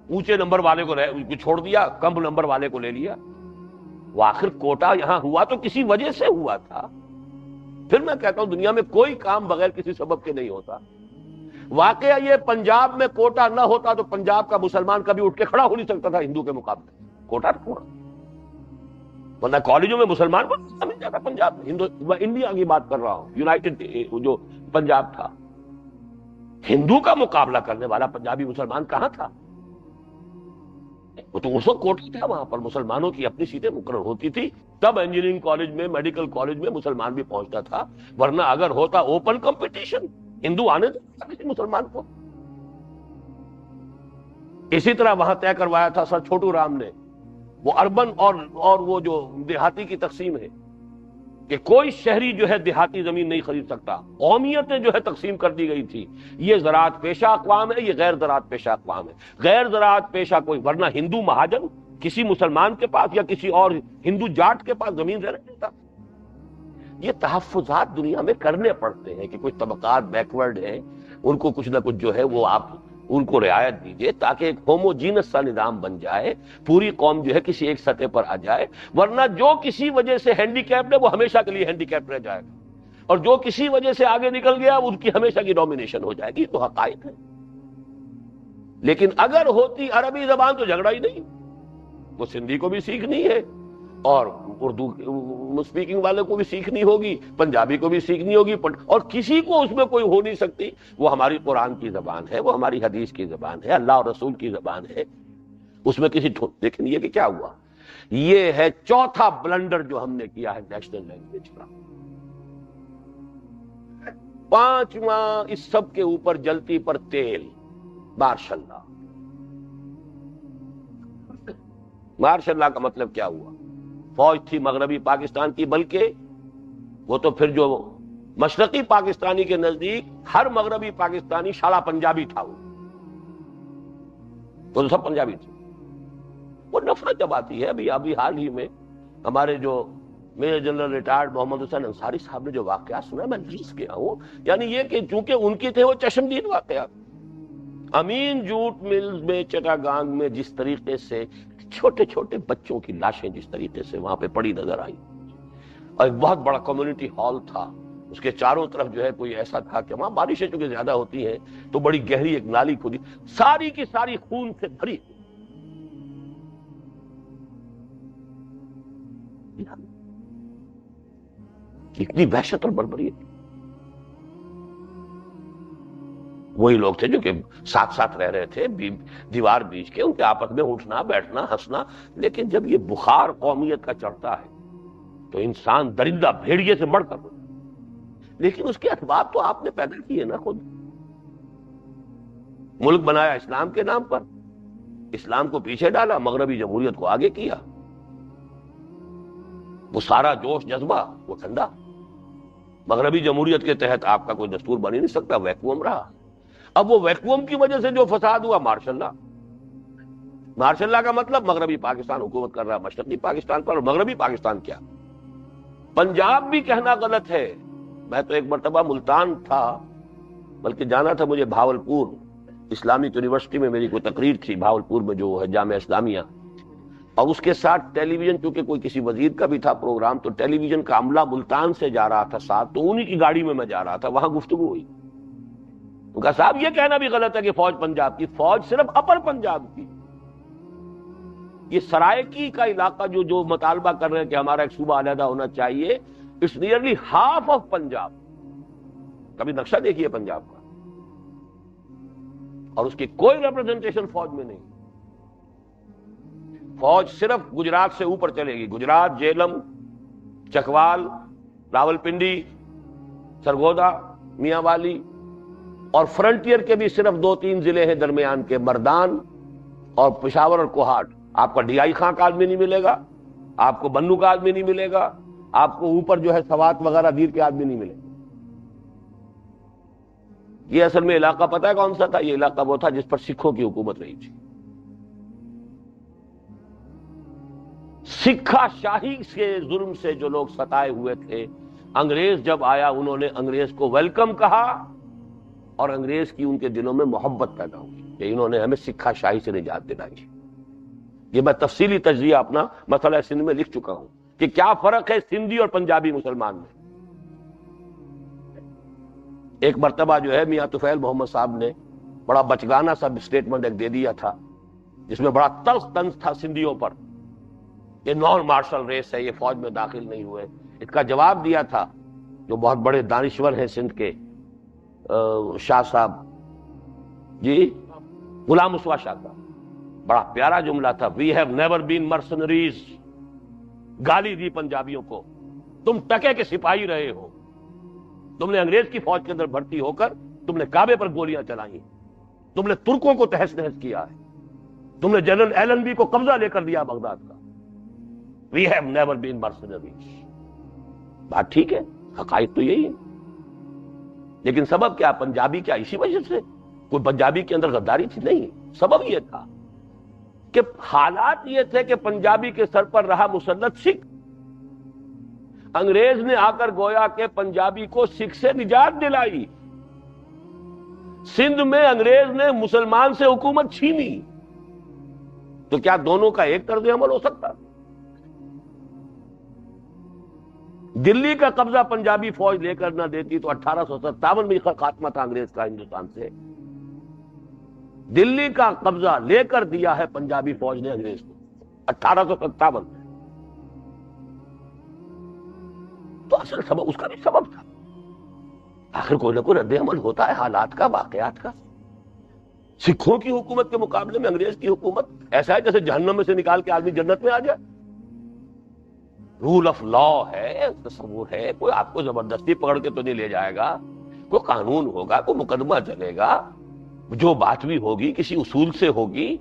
اونچے نمبر والے کو چھوڑ دیا، کم نمبر والے کو لے لیا. وہ آخر کوٹا یہاں ہوا تو کسی وجہ سے ہوا تھا. پھر میں کہتا ہوں دنیا میں کوئی کام بغیر کسی سبب کے نہیں ہوتا. واقعہ یہ پنجاب میں کوٹا نہ ہوتا تو پنجاب کا مسلمان کبھی اٹھ کے کھڑا ہو نہیں سکتا تھا ہندو کے مقابلے. کوٹا تھا، ورنہ کالجوں میں مسلمان کو مل جاتا پنجاب میں. انڈیا کی بات کر رہا ہوں، یونائٹڈ جو پنجاب تھا، ہندو کا مقابلہ کرنے والا پنجابی مسلمان کہاں تھا؟ وہ تو اس وقت کوٹا تھا، وہاں پر مسلمانوں کی اپنی سیٹیں مقرر ہوتی تھی. تب انجینئرنگ کالج میں، میڈیکل کالج میں مسلمان بھی پہنچتا تھا. ورنہ اگر ہوتا اوپن کمپٹیشن، ہندو آنے دیتا کسی مسلمان کو. اسی طرح وہاں طے کروایا تھا سر چھوٹو رام نے، وہ اربن اور وہ جو دیہاتی کی تقسیم ہے کہ کوئی شہری جو ہے دیہاتی زمین نہیں خرید سکتا. قومیتیں جو ہے تقسیم کر دی گئی تھی. یہ زراعت پیشہ اقوام ہے، یہ غیر زراعت پیشہ اقوام ہے. غیر زراعت پیشہ کوئی، ورنہ ہندو مہاجن کسی مسلمان کے پاس یا کسی اور ہندو جاٹ کے پاس زمین رہنے دیتا. یہ تحفظات دنیا میں کرنے پڑتے ہیں کہ کچھ طبقات بیکورڈ ہیں، ان کو کچھ نہ کچھ جو ہے وہ آپ ان کو رعایت دیجئے تاکہ ایک ہوموجینس سا نظام بن جائے، پوری قوم جو ہے کسی ایک سطح پر آ جائے. ورنہ جو کسی وجہ سے ہینڈی کیپڈ ہے وہ ہمیشہ کے لیے ہینڈی کیپڈ رہ جائے گا، اور جو کسی وجہ سے آگے نکل گیا ان کی ہمیشہ کی ڈومینیشن ہو جائے گی. تو حقائق ہے. لیکن اگر ہوتی عربی زبان تو جھگڑا ہی نہیں. وہ سندھی کو بھی سیکھنی ہے اور اردو اسپیکنگ والے کو بھی سیکھنی ہوگی، پنجابی کو بھی سیکھنی ہوگی، اور کسی کو اس میں کوئی ہو نہیں سکتی. وہ ہماری قرآن کی زبان ہے، وہ ہماری حدیث کی زبان ہے، اللہ اور رسول کی زبان ہے. اس میں کسی لیکن یہ کہ کیا ہوا، یہ ہے چوتھا بلنڈر جو ہم نے کیا ہے نیشنل لینگویج کا. پانچواں اس سب کے اوپر جلتی پر تیل، ماشاء اللہ. ماشاء اللہ کا مطلب کیا ہوا؟ فوج تھی مغربی پاکستان کی، بلکہ وہ تو پھر جو مشرقی پاکستانی کے نزدیک ہر مغربی پاکستانی شالا پنجابی تھا. وہ تو سب پنجابی تھے. وہ نفرت جب آتی ہے، ابھی حال ہی میں ہمارے جو میجر جنرل ریٹائرڈ محمد حسین انصاری صاحب نے جو واقعات سنا میں ریس گیا ہوں، یعنی یہ کہ چونکہ ان کے تھے وہ چشمدید واقعات. امین جوٹ ملز میں چٹاگانگ میں جس طریقے سے چھوٹے چھوٹے بچوں کی لاشیں جس طریقے سے وہاں پہ پڑی نظر آئی، اور ایک بہت بڑا کمیونٹی ہال تھا، اس کے چاروں طرف جو ہے کوئی ایسا تھا کہ وہاں بارشیں چونکہ زیادہ ہوتی ہیں تو بڑی گہری ایک نالی کھودی، ساری کی ساری خون سے بھری. اتنی وحشت اور بربریت. وہی لوگ تھے جو کہ ساتھ ساتھ رہ رہے تھے، دیوار بیچ کے ان کے آپس میں اٹھنا بیٹھنا ہنسنا. لیکن جب یہ بخار قومیت کا چڑھتا ہے تو انسان درندہ بھیڑیے سے بڑھ کر ہوتا ہے. لیکن اس کے اسباب تو آپ نے پیدا کیے نا خود. ملک بنایا اسلام کے نام پر، اسلام کو پیچھے ڈالا، مغربی جمہوریت کو آگے کیا. وہ سارا جوش جذبہ وہ ٹھنڈا. مغربی جمہوریت کے تحت آپ کا کوئی دستور بن ہی نہیں سکتا، ویکوم رہا. اب وہ ویکوم کی وجہ سے جو فساد ہوا، مارشل لا. مارشل لا کا مطلب مغربی پاکستان حکومت کر رہا ہے مشرقی پاکستان پر، اور مغربی پاکستان کیا؟ پنجاب بھی کہنا غلط ہے. میں تو ایک مرتبہ ملتان تھا، بلکہ جانا تھا مجھے بھاولپور، اسلامک یونیورسٹی میں میری کوئی تقریر تھی بھاولپور میں جو ہے جامعہ اسلامیہ، اور اس کے ساتھ ٹیلی ویژن، چونکہ کوئی کسی وزیر کا بھی تھا پروگرام، تو ٹیلی ویژن کا عملہ ملتان سے جا رہا تھا ساتھ، تو انہی کی گاڑی میں جا رہا تھا. وہاں گفتگو ہوئی. ان کا صاحب یہ کہنا بھی غلط ہے کہ فوج پنجاب کی، فوج صرف اپر پنجاب کی. یہ سرائکی کا علاقہ جو مطالبہ کر رہے ہیں کہ ہمارا ایک صوبہ علیحدہ ہونا چاہیے، it's nearly half of Punjab. کبھی نقشہ دیکھیے پنجاب کا، اور اس کی کوئی ریپرزنٹیشن فوج میں نہیں. فوج صرف گجرات سے اوپر چلے گی، گجرات، جیلم، چکوال، راولپنڈی، سرگودا، میاں والی، اور فرنٹیئر کے بھی صرف 2-3 ضلع ہیں درمیان کے، مردان اور پشاور اور کوہاٹ. آپ کا ڈی آئی خان کا آدمی نہیں ملے گا، آپ کو بنو کا آدمی نہیں ملے گا، آپ کو اوپر جو ہے سوات وغیرہ دیر کے آدمی نہیں ملے گا. یہ اصل میں علاقہ پتہ ہے کون سا تھا؟ یہ علاقہ وہ تھا جس پر سکھوں کی حکومت رہی تھی. سکھا شاہی کے ظلم سے جو لوگ ستائے ہوئے تھے، انگریز جب آیا انہوں نے انگریز کو ویلکم کہا، اور انگریز کی ان کے دلوں میں محبت پیدا ہوئی کہ انہوں نے ہمیں سکھا شاہی سے نجات دلائی. یہ میں تفصیلی تجزیہ اپنا مسئلہ سندھ میں لکھ چکا ہوں کہ کیا فرق ہے سندھی اور پنجابی مسلمان میں. ایک مرتبہ جو ہے میاں طفیل محمد صاحب نے بڑا بچگانہ سا اسٹیٹمنٹ ایک دے دیا تھا، جس میں بڑا تلخ طنز تھا سندھیوں پر. یہ نان مارشل ریس ہے، یہ فوج میں داخل نہیں ہوئے. اس کا جواب دیا تھا جو بہت بڑے دانشور ہیں سندھ کے، شاہ صاحب، جی غلام مسوا شاہ صاحب. بڑا پیارا جملہ تھا، وی ہیو نیور بین مرسنریز. گالی دی پنجابیوں کو، تم ٹکے کے سپاہی رہے ہو، تم نے انگریز کی فوج کے اندر بھرتی ہو کر تم نے کعبے پر گولیاں چلائیں، تم نے ترکوں کو تہس نہس کیا ہے، تم نے جنرل ایلن بی کو قبضہ لے کر دیا بغداد کا. We have never been mercenaries. بات ٹھیک ہے، حقائق تو یہی ہے. لیکن سبب کیا؟ پنجابی کیا اسی وجہ سے کوئی پنجابی کے اندر غداری تھی؟ نہیں. سبب یہ تھا کہ حالات یہ تھے کہ پنجابی کے سر پر رہا مسلط سکھ. انگریز نے آ کر گویا کہ پنجابی کو سکھ سے نجات دلائی. سندھ میں انگریز نے مسلمان سے حکومت چھینی، تو کیا دونوں کا ایک طرز عمل ہو سکتا؟ دلی کا قبضہ پنجابی فوج لے کر نہ دیتی تو 1857 میں خاتمہ تھا انگریز کا ہندوستان سے. دلی کا قبضہ لے کر دیا ہے پنجابی فوج نے انگریز کو 1857 میں. تو اصل سبب اس کا بھی سبب تھا. آخر کوئی نہ کوئی رد عمل ہوتا ہے حالات کا، واقعات کا. سکھوں کی حکومت کے مقابلے میں انگریز کی حکومت ایسا ہے جیسے جہنم میں سے نکال کے آدمی جنت میں آ جائے. رول آف لا ہے، تصور ہے، کوئی آپ کو زبردستی پکڑ کے تو نہیں لے جائے گا. کوئی قانون ہوگا، کوئی مقدمہ چلے گا، جو بات بھی ہوگی کسی اصول سے ہوگی.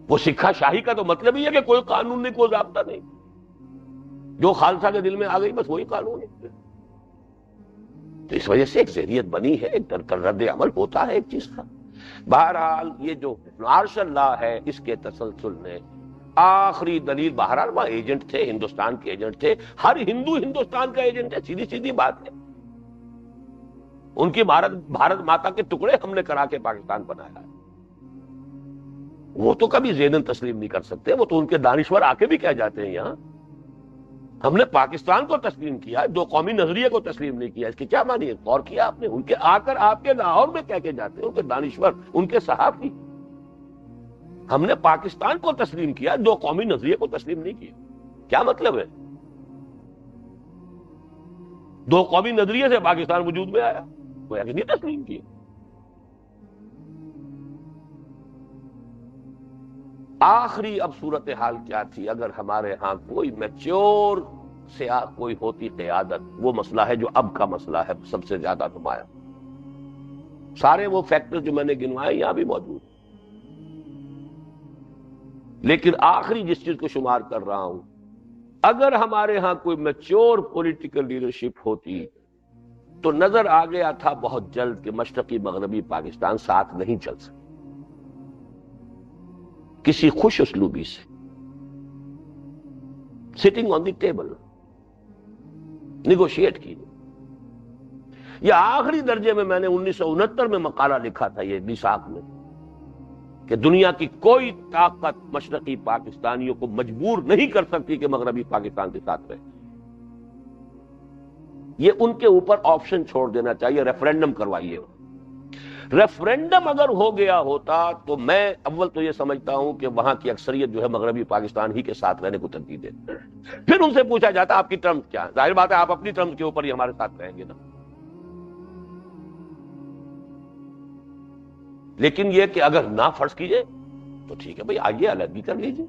وہ سکھا شاہی کا تو مطلب ہی ہے کہ کوئی قانون نہیں، کوئی ضابطہ نہیں، جو خالصہ کے دل میں آ گئی بس وہی قانون ہے. تو اس وجہ سے ایک ذہنیت بنی ہے، ایک رد عمل ہوتا ہے ایک چیز کا. بہرحال یہ جو مارشل لا ہے، اس کے تسلسل نے آخری دلیل بہرحال وہاں ایجنٹ تھے، ہندوستان کے ایجنٹ تھے، ہر ہندو ہندوستان کا ایجنٹ ہے، سیدھی سیدھی بات ہے. ان کی بھارت ماتا کے ٹکڑے ہم نے کرا کے پاکستان بنایا ہے. وہ تو کبھی ذہناً تسلیم نہیں کر سکتے، وہ تو ان کے دانشور آ کے بھی کہہ جاتے ہیں یہاں ہم نے پاکستان کو تسلیم کیا، دو قومی نظریے کو تسلیم نہیں کیا. اس کی کیا معنی ہے؟ غور کیا آپ نے؟ ان کے آ کر آپ کے لاہور میں کہہ کے جاتے ہیں ان کے دانشور، ان کے صحافی، ہم نے پاکستان کو تسلیم کیا، دو قومی نظریے کو تسلیم نہیں کیا. کیا مطلب ہے؟ دو قومی نظریے سے پاکستان وجود میں آیا، وہ نہیں تسلیم کیا. آخری اب صورتحال کیا تھی؟ اگر ہمارے ہاں کوئی میچور کوئی ہوتی قیادت، وہ مسئلہ ہے جو اب کا مسئلہ ہے سب سے زیادہ نمایاں. سارے وہ فیکٹر جو میں نے گنوائے یہاں بھی موجود، لیکن آخری جس چیز کو شمار کر رہا ہوں، اگر ہمارے ہاں کوئی میچور پولیٹیکل لیڈرشپ ہوتی تو نظر آ گیا تھا بہت جلد کہ مشرقی مغربی پاکستان ساتھ نہیں چل سکتا. کسی خوش اسلوبی سے sitting on the table negotiate کی. یہ آخری درجے میں نے 1969 میں مقالہ لکھا تھا یہ میثاق میں، کہ دنیا کی کوئی طاقت مشرقی پاکستانیوں کو مجبور نہیں کر سکتی کہ مغربی پاکستان کے ساتھ رہے. یہ ان کے اوپر آپشن چھوڑ دینا چاہیے، ریفرینڈم کروائیے. ریفرینڈم اگر ہو گیا ہوتا تو میں اول تو یہ سمجھتا ہوں کہ وہاں کی اکثریت جو ہے مغربی پاکستان ہی کے ساتھ رہنے کو ترجیح دے. پھر ان سے پوچھا جاتا آپ کی ٹرمز کیا ہے؟ ظاہر بات ہے آپ اپنی ٹرمز کے اوپر ہی ہمارے ساتھ رہیں گے نا. لیکن یہ کہ اگر نہ فرض کیجئے تو ٹھیک ہے بھئی، آئیے علیحدگی کر لیجئے،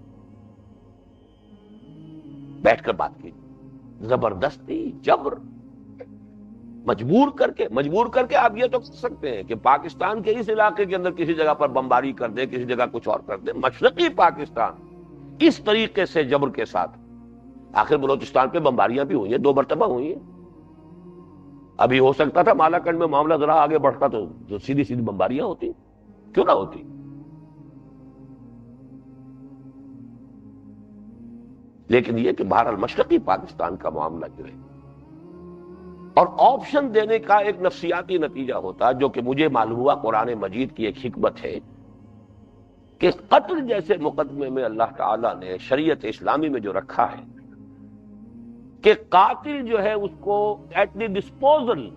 بیٹھ کر بات کیجئے. زبردستی، جبر، مجبور کر کے آپ یہ تو کر سکتے ہیں کہ پاکستان کے اس علاقے کے اندر کسی جگہ پر بمباری کر دے، کسی جگہ کچھ اور کر دے. مشرقی پاکستان اس طریقے سے جبر کے ساتھ، آخر بلوچستان پہ بمباریاں بھی ہوئی ہیں، 2 مرتبہ ہوئی ہیں. ابھی ہو سکتا تھا مالاکنڈ میں معاملہ ذرا آگے بڑھتا تو جو سیدھی بمباریاں ہوتی، کیوں نہ ہوتی. لیکن یہ کہ بہرحال مشرقی پاکستان کا معاملہ جو ہے، اور آپشن دینے کا ایک نفسیاتی نتیجہ ہوتا جو کہ مجھے معلوم ہوا قرآن مجید کی ایک حکمت ہے کہ قتل جیسے مقدمے میں اللہ تعالیٰ نے شریعت اسلامی میں جو رکھا ہے کہ قاتل جو ہے اس کو ایٹ دی ڈسپوزل،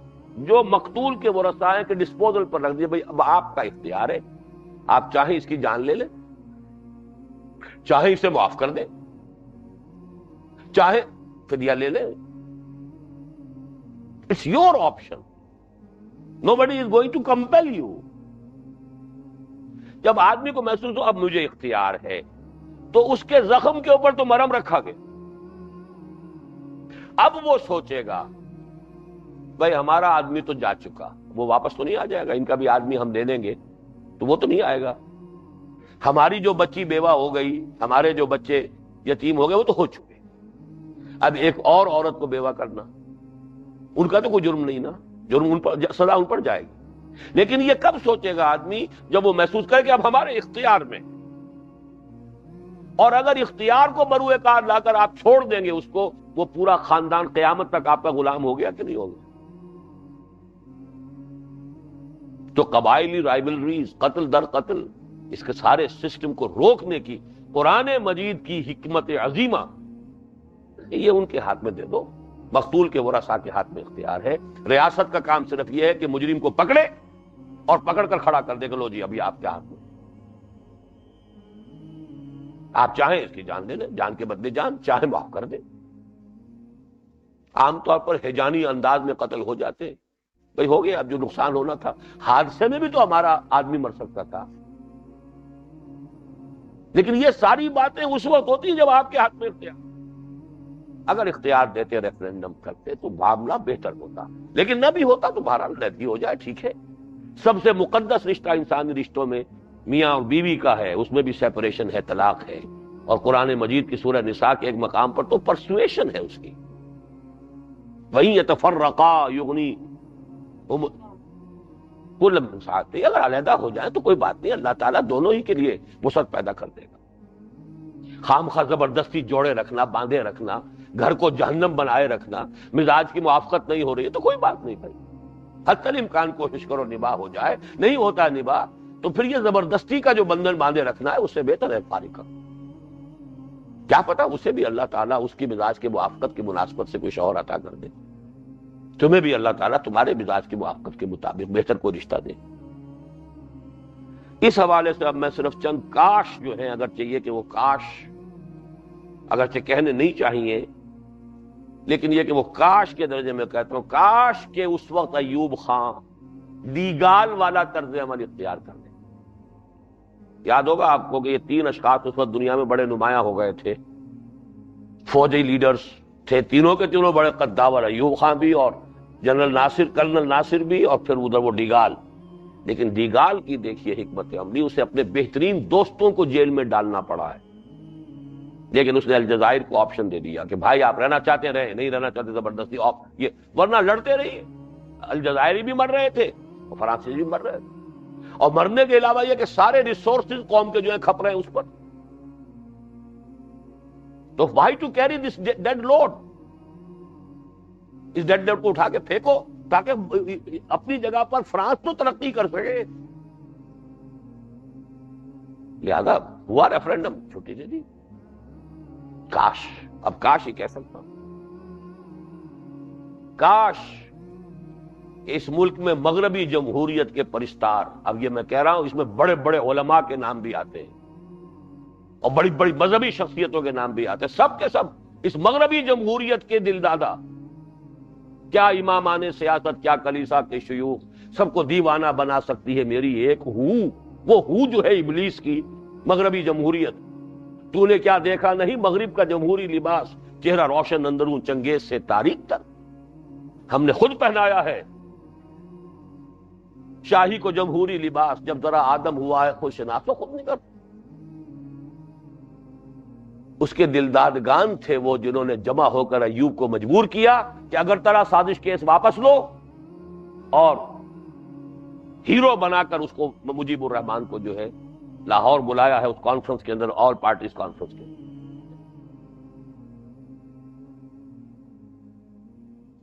جو مقتول کے ورثاء ہیں کہ ڈسپوزل پر رکھ دیا. بھئی اب آپ کا اختیار ہے، آپ چاہیں اس کی جان لے لیں، چاہیں اسے معاف کر دیں، چاہے فدیہ لے لیں. It's your option. Nobody is going to compel you. جب آدمی کو محسوس ہو اب مجھے اختیار ہے تو اس کے زخم کے اوپر تو مرہم رکھا گیا. اب وہ سوچے گا بھائی ہمارا آدمی تو جا چکا، وہ واپس تو نہیں آ جائے گا. ان کا بھی آدمی ہم دے دیں گے تو وہ تو نہیں آئے گا. ہماری جو بچی بیوہ ہو گئی، ہمارے جو بچے یتیم ہو گئے، وہ تو ہو چکے. اب ایک اور عورت کو بیوہ کرنا، ان کا تو کوئی جرم نہیں نا، جرم ان پر، سزا ان پر جائے گی. لیکن یہ کب سوچے گا آدمی؟ جب وہ محسوس کرے کہ اب ہمارے اختیار میں. اور اگر اختیار کو بروئے کار لا کر آپ چھوڑ دیں گے اس کو، وہ پورا خاندان قیامت تک آپ کا غلام ہو گیا کہ نہیں ہوگا. تو قبائلی رائبلریز، قتل در قتل، اس کے سارے سسٹم کو روکنے کی قرآن مجید کی حکمت عظیمہ، یہ ان کے ہاتھ میں دے دو. مقتول کے ورثاء کے ہاتھ میں اختیار ہے. ریاست کا کام صرف یہ ہے کہ مجرم کو پکڑے اور پکڑ کر کھڑا کر دے کہ لو جی ابھی آپ کے ہاتھ میں، آپ چاہیں اس کی جان دے لیں، جان کے بدلے جان، چاہیں معاف کر دیں. عام طور پر ہیجانی انداز میں قتل ہو جاتے ہیں. بھئی ہو گیا، اب جو نقصان ہونا تھا، حادثے میں بھی تو ہمارا آدمی مر سکتا تھا. لیکن یہ ساری باتیں اس وقت ہوتی ہیں جب آپ کے ہاتھ میں اختیار. اگر اختیار دیتے، ریفرینڈم کرتے تو معاملہ بہتر ہوتا. لیکن نہ بھی ہوتا تو بہرحال علیحدگی ہو جائے، ٹھیک ہے. سب سے مقدس رشتہ انسانی رشتوں میں میاں اور بیوی کا ہے، اس میں بھی سیپریشن ہے، طلاق ہے. اور قرآن مجید کی سورہ نساء کے ایک مقام پر تو پرسویشن ہے اس کی، وَإِن يَتَفَرَّقَا يُغْنِهُمْ كُلًّا مِّن سَعَتِهِ. اگر علیحدہ ہو جائے تو کوئی بات نہیں، اللہ تعالیٰ دونوں ہی کے لیے وسعت پیدا کر دے گا. خامخواہ زبردستی جوڑے رکھنا، باندھے رکھنا، گھر کو جہنم بنائے رکھنا، مزاج کی موافقت نہیں ہو رہی ہے تو کوئی بات نہیں بھائی، حتی الامکان کوشش کرو نباہ ہو جائے، نہیں ہوتا نباہ تو پھر یہ زبردستی کا جو بندھن باندھے رکھنا ہے اس سے بہتر ہے فارغ کرو، کیا پتا اسے بھی اللہ تعالیٰ اس کی مزاج کے موافقت کی مناسبت سے کوئی شوہر عطا کر دے، تمہیں بھی اللہ تعالیٰ تمہارے مزاج کی موافقت کے مطابق بہتر کوئی رشتہ دے۔ اس حوالے سے اب میں صرف چند کاش جو ہیں، اگر چاہیے کہ وہ کاش اگرچہ کہنے نہیں چاہیے، لیکن یہ کہ وہ کاش کے درجے میں کہتا ہوں، کاش کہ اس وقت ایوب خان دیگال والا طرز عمل اختیار کر لیں۔ یاد ہوگا آپ کو کہ یہ تین اشخاص اس وقت دنیا میں بڑے نمایاں ہو گئے تھے، فوجی لیڈرز تھے، تینوں کے تینوں بڑے قداور، ایوب خان بھی اور جنرل ناصر، کرنل ناصر بھی، اور پھر ادھر وہ ڈیگال۔ لیکن ڈیگال کی دیکھیے حکمت عملی، اسے اپنے بہترین دوستوں کو جیل میں ڈالنا پڑا ہے، لیکن اس نے الجزائر کو آپشن دے دیا کہ بھائی آپ رہنا چاہتے رہیں، نہیں رہنا چاہتے زبردستی یہ، ورنہ لڑتے رہیے۔ الجزائری بھی مر رہے تھے اور فرانسیسی بھی مر رہے تھے، اور مرنے کے علاوہ یہ کہ سارے ریسورسز قوم کے جو ہیں کھپ رہے ہیں اس پر، تو why to carry this dead load, اس ڈیڈ لوڈ کو اٹھا کے پھینکو تاکہ اپنی جگہ پر فرانس تو ترقی کر سکے۔ لہذا ہوا ریفرینڈم، چھٹی دے دی۔ کاش، اب کاش ہی کہہ سکتا ہوں، کاش اس ملک میں مغربی جمہوریت کے پرستار، اب یہ میں کہہ رہا ہوں اس میں بڑے بڑے علماء کے نام بھی آتے ہیں اور بڑی بڑی مذہبی شخصیتوں کے نام بھی آتے ہیں، سب کے سب اس مغربی جمہوریت کے دل دادا، کیا امامان سیاست، کیا کلیسا کے شیوخ، سب کو دیوانہ بنا سکتی ہے میری ایک ہو، وہ ہو جو ہے ابلیس کی مغربی جمہوریت۔ تو نے کیا دیکھا نہیں مغرب کا جمہوری لباس، چہرہ روشن اندرون چنگیز سے تاریک تک، ہم نے خود پہنایا ہے شاہی کو جمہوری لباس، جب ذرا آدم ہوا ہے خود شناس و خود نہیں کر۔ اس کے دلدادگان تھے وہ جنہوں نے جمع ہو کر ایوب کو مجبور کیا کہ اگر ترا سازش کیس واپس لو، اور ہیرو بنا کر اس کو مجیب الرحمان کو جو ہے لاہور بلایا ہے اس کانفرنس کے اندر، آل پارٹیز کانفرنس کے اندر،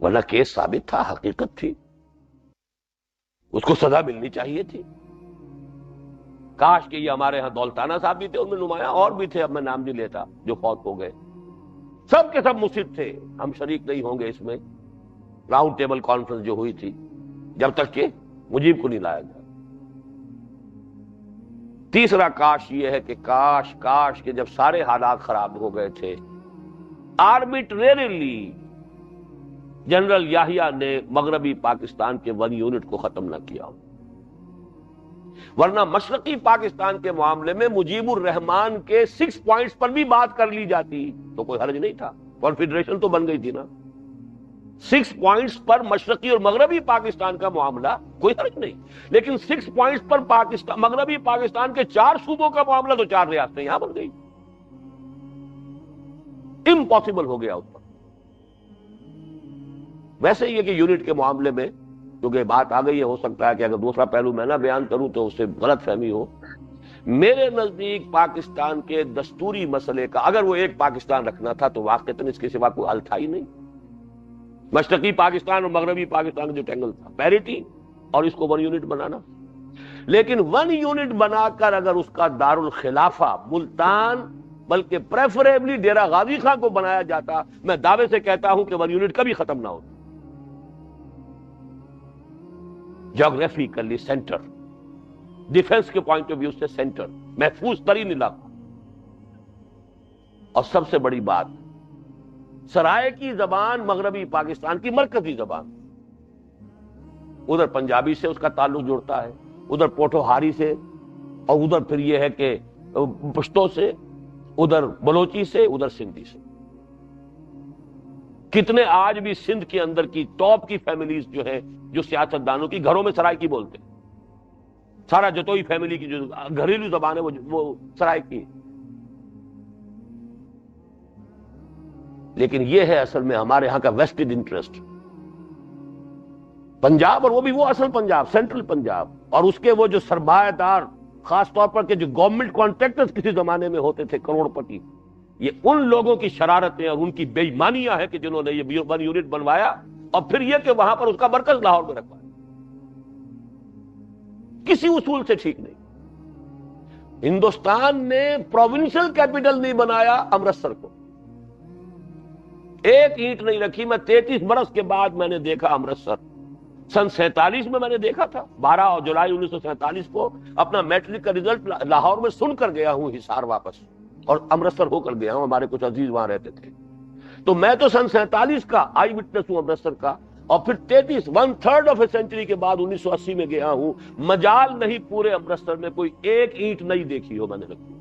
ورنہ کیس ثابت تھا، حقیقت تھی، اس کو سزا ملنی چاہیے تھی۔ کاش کہ یہ ہمارے ہاں دولتانہ صاحب بھی تھے، ان میں نمایاں اور بھی تھے، اب میں نام نہیں لیتا، جو فوت ہو گئے، سب کے سب مصر تھے، ہم شریک نہیں ہوں گے اس میں، راؤنڈ ٹیبل کانفرنس جو ہوئی تھی، جب تک کہ مجیب کو نہیں لایا گیا۔ تیسرا کاش یہ ہے کہ کاش کہ جب سارے حالات خراب ہو گئے تھے، آربیٹریریلی جنرل یحییٰ نے مغربی پاکستان کے 1 یونٹ کو ختم نہ کیا، ورنہ مشرقی پاکستان کے معاملے میں مجیب الرحمان کے 6 پوائنٹس پر بھی بات کر لی جاتی تو کوئی حرج نہیں تھا، کانفیڈریشن تو بن گئی تھی نا۔ 6 پوائنٹس پر مشرقی اور مغربی پاکستان کا معاملہ کوئی حرج نہیں، لیکن 6 پوائنٹس پر مغربی پاکستان کے 4 صوبوں کا معاملہ تو 4 ریاستیں یہاں بن گئی، امپاسبل ہو گیا اس پر۔ ویسے یہ کہ یونٹ کے معاملے میں کیونکہ بات آ گئی ہے، ہو سکتا ہے کہ اگر دوسرا پہلو میں نہ بیان کروں تو اس سے غلط فہمی ہو، میرے نزدیک پاکستان کے دستوری مسئلے کا اگر وہ ایک پاکستان رکھنا تھا تو واقعتاً اس کے سوا کوئی حل تھا ہی نہیں، مشرقی پاکستان اور مغربی پاکستان کا جو ٹینگل تھا، پیریٹی، اور اس کو 1 یونٹ بنانا۔ لیکن 1 یونٹ بنا کر اگر اس کا دارالخلافہ ملتان بلکہ پریفریبلی ڈیرہ غازی خان کو بنایا جاتا، میں دعوے سے کہتا ہوں کہ 1 یونٹ کبھی ختم نہ ہوتا۔ جغرافیکلی سینٹر، ڈیفنس کے پوائنٹ آف ویو سے سینٹر، محفوظ ترین علاقہ، اور سب سے بڑی بات سرائے کی زبان مغربی پاکستان کی مرکزی زبان، ادھر پنجابی سے اس کا تعلق جڑتا ہے، ادھر پوٹوہاری سے، اور ادھر پھر یہ ہے کہ پشتو سے، ادھر بلوچی سے، ادھر سندھی سے۔ کتنے آج بھی سندھ کے اندر کی ٹاپ کی فیملیز جو ہیں، جو سیاستدانوں کی گھروں میں سرائے کی بولتے ہیں، سارا جتوئی فیملی کی جو گھریلو زبان ہے وہ سرائے کی، لیکن یہ ہے اصل میں ہمارے ہاں کا ویسٹڈ انٹرسٹ، پنجاب، اور وہ بھی وہ اصل پنجاب، سینٹرل پنجاب، اور اس کے وہ جو سرمایہ دار، خاص طور پر کہ جو گورنمنٹ کانٹریکٹرز کسی زمانے میں ہوتے تھے، کروڑ پتی، یہ ان لوگوں کی شرارتیں اور ان کی بے ایمانیاں ہیں کہ جنہوں نے یہ 1 یونٹ بنوایا اور پھر یہ کہ وہاں پر اس کا مرکز لاہور میں رکھوایا، کسی اصول سے ٹھیک نہیں۔ ہندوستان نے پروونشل کیپٹل نہیں بنایا امرتسر کو، ایک اینٹ نہیں رکھی۔ میں 33 برس کے بعد میں نے دیکھا امرتسر، سن 47 میں نے دیکھا تھا، 12 جولائی 1947 کو اپنا میٹرک کا رزلٹ لاہور میں سن کر گیا ہوں حصار واپس، اور امرتسر ہو کر گیا ہوں، ہمارے کچھ عزیز وہاں رہتے تھے۔ تو میں تو سن 47 کا آئی وٹنس ہوں امرتسر کا، اور پھر 33 1/3 آف اے سینچری کے بعد 1980 میں گیا ہوں۔ مجال نہیں پورے امرتسر میں کوئی ایک اینٹ نہیں دیکھی ہو میں نے رکھی،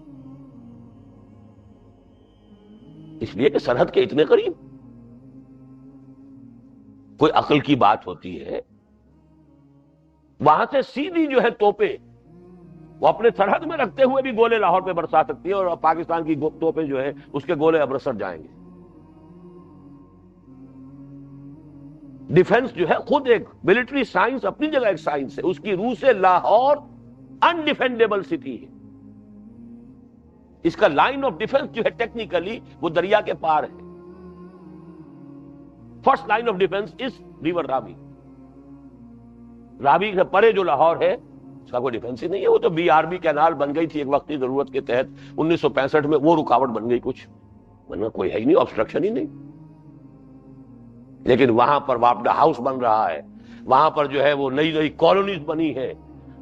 اس لیے کہ سرحد کے اتنے قریب۔ کوئی عقل کی بات ہوتی ہے، وہاں سے سیدھی جو ہے توپیں وہ اپنے سرحد میں رکھتے ہوئے بھی گولے لاہور پہ برسا سکتی ہیں، اور پاکستان کی توپیں جو ہے اس کے گولے امرتسر جائیں گے۔ ڈیفنس جو ہے خود ایک ملٹری سائنس، اپنی جگہ ایک سائنس ہے، اس کی روح سے لاہور انڈیفینڈیبل سٹی ہے۔ اس کا لائن آف ڈیفنس جو ہے ٹیکنیکلی وہ دریا کے پار ہے۔ First line of defence is river Ravi, Ravi سے پرے جو لاہور ہے اس کا کوئی ڈیفنس ہی نہیں ہے۔ وہ تو BRB کینال بن گئی تھی ایک وقتی ضرورت کے تحت 1965 میں، وہ رکاوٹ بن گئی کچھ، ورنہ کوئی ہے ہی نہیں، آبسٹرکشن ہی نہیں۔ لیکن وہاں پر واپڈا ہاؤس بن رہا ہے، وہاں پر جو ہے وہ نئی نئی کالونیز بنی ہے،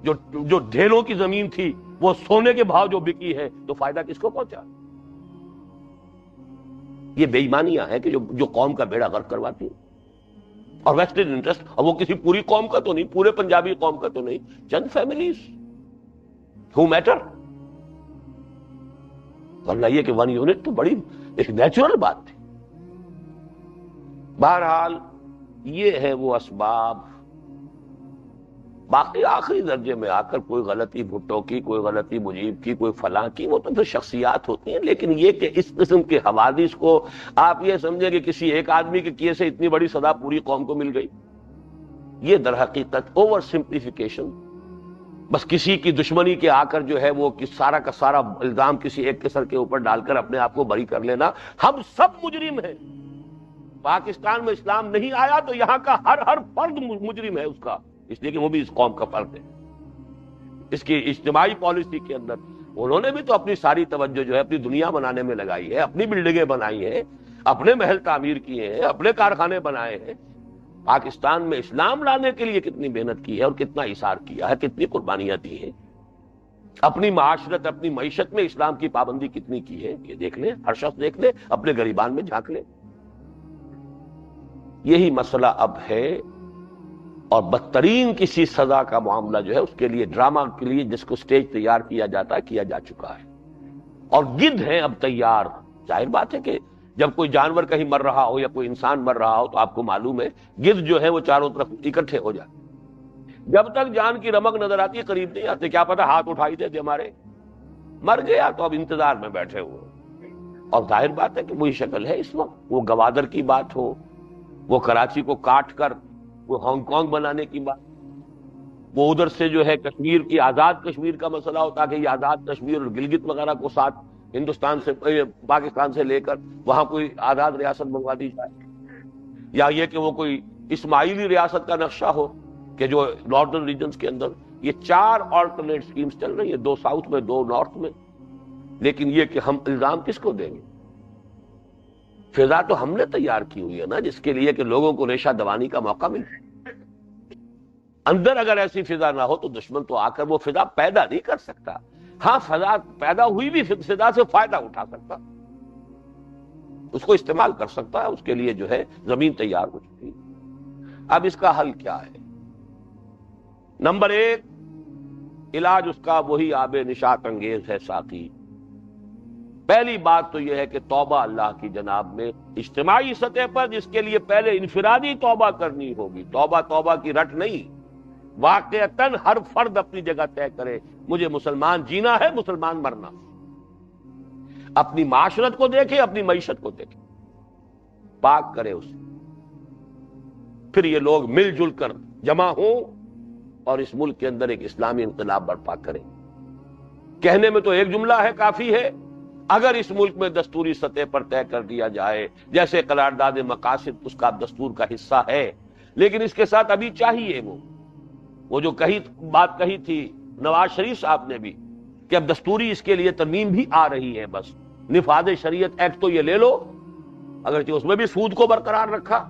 جو ڈھیلوں کی زمین تھی وہ سونے کے بھاؤ جو بکی ہے، تو فائدہ کس کو پہنچا؟ یہ بے ایمانیاں ہیں کہ جو قوم کا بیڑا غرق کرواتی ہیں، اور ویسٹرن انٹرسٹ، اور وہ کسی پوری قوم کا تو نہیں، پورے پنجابی قوم کا تو نہیں، چند فیملیز ہو میٹر۔ ورنہ یہ کہ 1 یونٹ تو بڑی ایک نیچرل بات تھی۔ بہرحال یہ ہے وہ اسباب۔ باقی آخری درجے میں آ کر کوئی غلطی بھٹو کی، کوئی غلطی مجیب کی، کوئی فلاں کی، وہ تو پھر شخصیات ہوتی ہیں، لیکن یہ کہ اس قسم کے حوادث کو آپ یہ سمجھیں کہ کسی ایک آدمی کے کیے سے اتنی بڑی سزا پوری قوم کو مل گئی، یہ در حقیقت اوور سمپلیفیکیشن، بس کسی کی دشمنی کے آ کر جو ہے وہ سارا کا سارا الزام کسی ایک کے سر کے اوپر ڈال کر اپنے آپ کو بری کر لینا۔ ہم سب مجرم ہیں۔ پاکستان میں اسلام نہیں آیا تو یہاں کا ہر فرد مجرم ہے اس کا، اس لیے کہ وہ بھی اس قوم کا فرد ہے۔ اس کی اجتماعی پالیسی کے اندر انہوں نے بھی تو اپنی ساری توجہ جو ہے اپنی دنیا بنانے میں لگائی ہے، اپنی بلڈنگیں بنائی ہیں، اپنے محل تعمیر کیے ہیں، اپنے کارخانے بنائے ہیں۔ پاکستان میں اسلام لانے کے لیے کتنی محنت کی ہے اور کتنا ایثار کیا ہے، کتنی قربانیاں دی ہیں، اپنی معاشرت، اپنی معیشت میں اسلام کی پابندی کتنی کی ہے، یہ دیکھ لیں، ہر شخص دیکھ لے، اپنے گریبان میں جھانک لے۔ یہی مسئلہ اب ہے، اور بدترین کسی سزا کا معاملہ جو ہے اس کے لیے ڈرامہ کے لیے جس کو سٹیج تیار کیا جاتا ہے کیا جا چکا ہے، اور گدھ ہیں اب تیار۔ ظاہر بات ہے کہ جب کوئی جانور کہیں مر رہا ہو یا کوئی انسان مر رہا ہو تو آپ کو معلوم ہے گدھ جو ہے وہ چاروں طرف اکٹھے ہو جاتے، جب تک جان کی رمق نظر آتی ہے قریب نہیں آتے، کیا پتہ ہاتھ اٹھائی دے ہمارے، مر گیا تو اب انتظار میں بیٹھے ہوئے۔ اور ظاہر بات ہے کہ وہی شکل ہے اس وقت، وہ گوادر کی بات ہو، وہ کراچی کو کاٹ کر وہ ہانگ کانگ بنانے کی بات، وہ ادھر سے جو ہے کشمیر کی آزاد کشمیر کا مسئلہ ہو تاکہ یہ آزاد کشمیر اور گلگت وغیرہ کو ساتھ ہندوستان سے پاکستان سے لے کر وہاں کوئی آزاد ریاست بنوا دی جائے، یا یہ کہ وہ کوئی اسماعیلی ریاست کا نقشہ ہو کہ جو نارتھرن ریجنز کے اندر یہ 4 آلٹرنیٹ سکیمز چل رہی ہیں، 2 ساؤتھ میں 2 نارتھ میں، لیکن یہ کہ ہم الزام کس کو دیں گے؟ فضا تو ہم نے تیار کی ہوئی ہے نا، جس کے لیے کہ لوگوں کو ریشہ دوانی کا موقع ملے۔ اندر اگر ایسی فضا نہ ہو تو دشمن تو آ کر وہ فضا پیدا نہیں کر سکتا۔ ہاں، فضا پیدا ہوئی بھی فضا سے فائدہ اٹھا سکتا، اس کو استعمال کر سکتا ہے، اس کے لیے جو ہے زمین تیار ہو چکی۔ اب اس کا حل کیا ہے؟ نمبر 1، علاج اس کا وہی آب نشاط انگیز ہے ساقی۔ پہلی بات تو یہ ہے کہ توبہ اللہ کی جناب میں اجتماعی سطح پر، جس کے لیے پہلے انفرادی توبہ کرنی ہوگی۔ توبہ کی رٹ نہیں، واقعتاً ہر فرد اپنی جگہ طے کرے، مجھے مسلمان جینا ہے، مسلمان مرنا، اپنی معاشرت کو دیکھے، اپنی معیشت کو دیکھے، پاک کرے اسے، پھر یہ لوگ مل جل کر جمع ہوں اور اس ملک کے اندر ایک اسلامی انقلاب برپا کریں۔ کہنے میں تو ایک جملہ ہے، کافی ہے، اگر اس ملک میں دستوری سطح پر طے کر دیا جائے، جیسے قرارداد مقاصد اس کا دستور کا حصہ ہے، لیکن اس کے ساتھ ابھی چاہیے وہ جو بات کہی تھی نواز شریف صاحب نے بھی کہ اب دستوری اس کے لیے ترمیم بھی آ رہی ہے، بس نفاذ شریعت ایکٹ تو یہ لے لو، اگرچہ اس میں بھی سود کو برقرار رکھا،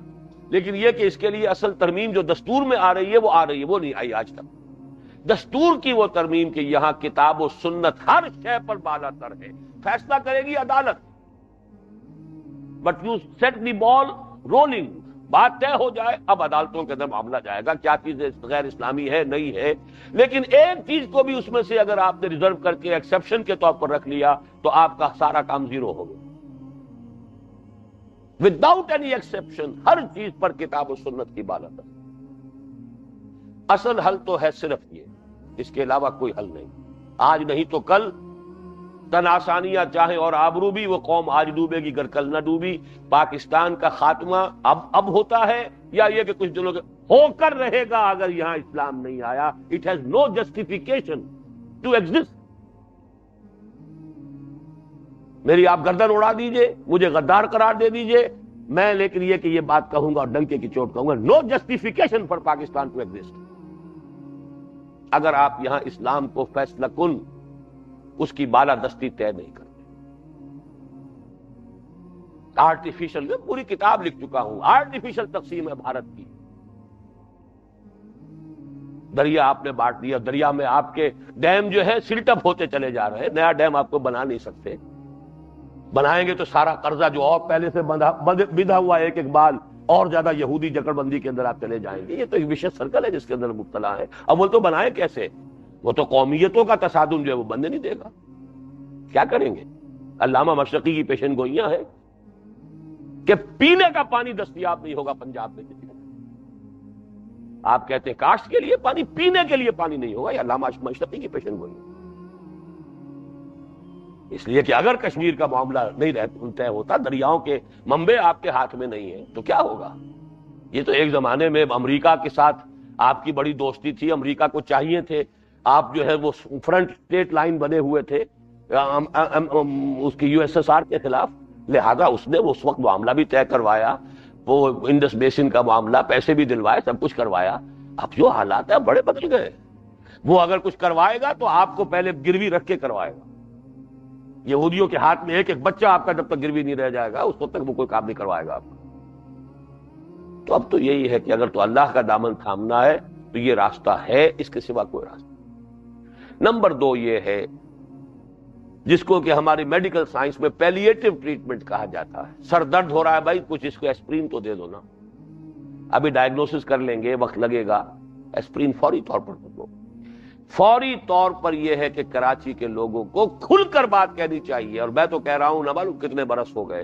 لیکن یہ کہ اس کے لیے اصل ترمیم جو دستور میں آ رہی ہے وہ نہیں آئی آج تک۔ دستور کی وہ ترمیم کہ یہاں کتاب و سنت ہر شے پر بالا تر ہے، فیصلہ کرے گی عدالت، but you set the ball rolling, بات طے ہو جائے، اب عدالتوں کے اندر معاملہ جائے گا کیا چیز غیر اسلامی ہے نہیں ہے، لیکن ایک چیز کو بھی اس میں سے اگر آپ نے ریزرو کر کے ایکسیپشن کے طور پر رکھ لیا تو آپ کا سارا کام زیرو ہو گیا۔ وداؤٹ اینی ایکسیپشن ہر چیز پر کتاب و سنت کی بالا تر۔ اصل حل تو ہے صرف یہ، اس کے علاوہ کوئی حل نہیں۔ آج نہیں تو کل تن آسانیاں چاہیں اور آبرو بھی، وہ قوم آج ڈوبے گی گر کل نہ ڈوبی۔ پاکستان کا خاتمہ اب ہوتا ہے یا یہ کہ کچھ دنوں کے ہو کر رہے گا اگر یہاں اسلام نہیں آیا۔ It has no justification to exist. میری آپ گردن اڑا دیجئے، مجھے غدار قرار دے دیجئے، میں لیکن یہ کہ یہ بات کہوں گا اور ڈنکے کی چوٹ کہوں گا، no justification for Pakistan to exist. اگر آپ یہاں اسلام کو فیصلہ کن اس کی بالادستی طے نہیں کرتے۔ آرٹیفیشل، میں پوری کتاب لکھ چکا ہوں، آرٹیفیشل تقسیم ہے بھارت کی۔ دریا آپ نے بانٹ دیا، دریا میں آپ کے ڈیم جو ہے سلٹ اپ ہوتے چلے جا رہے ہیں، نیا ڈیم آپ کو بنا نہیں سکتے۔ بنائیں گے تو سارا قرضہ جو اور پہلے سے بندھا ہوا ایک بال اور زیادہ یہودی جکڑ بندی کے اندر آپ چلے جائیں گے۔ یہ تو ایک وشیش سرکل ہے جس کے اندر مبتلا ہے۔ اب وہ تو بنائے کیسے؟ وہ تو قومیتوں کا تصادم جو ہے وہ بننے نہیں دے گا۔ کیا کریں گے؟ علامہ مشرقی کی پیشن گوئیاں ہیں کہ پینے کا پانی دستیاب نہیں ہوگا پنجاب میں کسی کو۔ آپ کہتے ہیں کاشت کے لیے پانی، پینے کے لیے پانی نہیں ہوگا، یہ علامہ مشرقی کی پیشن گوئی ہے۔ اس لیے کہ اگر کشمیر کا معاملہ نہیں طے ہوتا، دریاؤں کے منبع آپ کے ہاتھ میں نہیں ہے، تو کیا ہوگا؟ یہ تو ایک زمانے میں امریکا کے ساتھ آپ کی بڑی دوستی تھی، امریکا کو چاہیے تھے، آپ جو ہے وہ فرنٹ اسٹیٹ لائن بنے ہوئے تھے اس کی USSR کے خلاف، لہذا اس نے اس وقت معاملہ بھی طے کروایا، وہ انڈس بیسن کا معاملہ، پیسے بھی دلوائے، سب کچھ کروایا۔ اب جو حالات ہیں بڑے بدل گئے۔ وہ اگر کچھ کروائے گا تو آپ کو پہلے گروی رکھ کے کروائے گا۔ یہودیوں کے ہاتھ میں ایک بچہ آپ کا جب تک گروی نہیں رہ جائے گا اس وقت تک وہ کوئی کام نہیں کروائے گا آپ کو۔ تو اب تو یہی ہے کہ اگر تو اللہ کا دامن تھامنا ہے تو یہ راستہ ہے، اس کے سوا کوئی راستہ۔ نمبر 2 یہ ہے جس کو کہ ہماری میڈیکل سائنس میں پیلیٹیو ٹریٹمنٹ کہا جاتا ہے۔ سر درد ہو رہا ہے بھائی، کچھ اس کو ایسپرین تو دے دو نا، ابھی ڈائگنوسس کر لیں گے، وقت لگے گا، ایسپرین فوری طور پر دو۔ فوری طور پر یہ ہے کہ کراچی کے لوگوں کو کھل کر بات کہنی چاہیے، اور میں تو کہہ رہا ہوں نہ معلوم کتنے برس ہو گئے،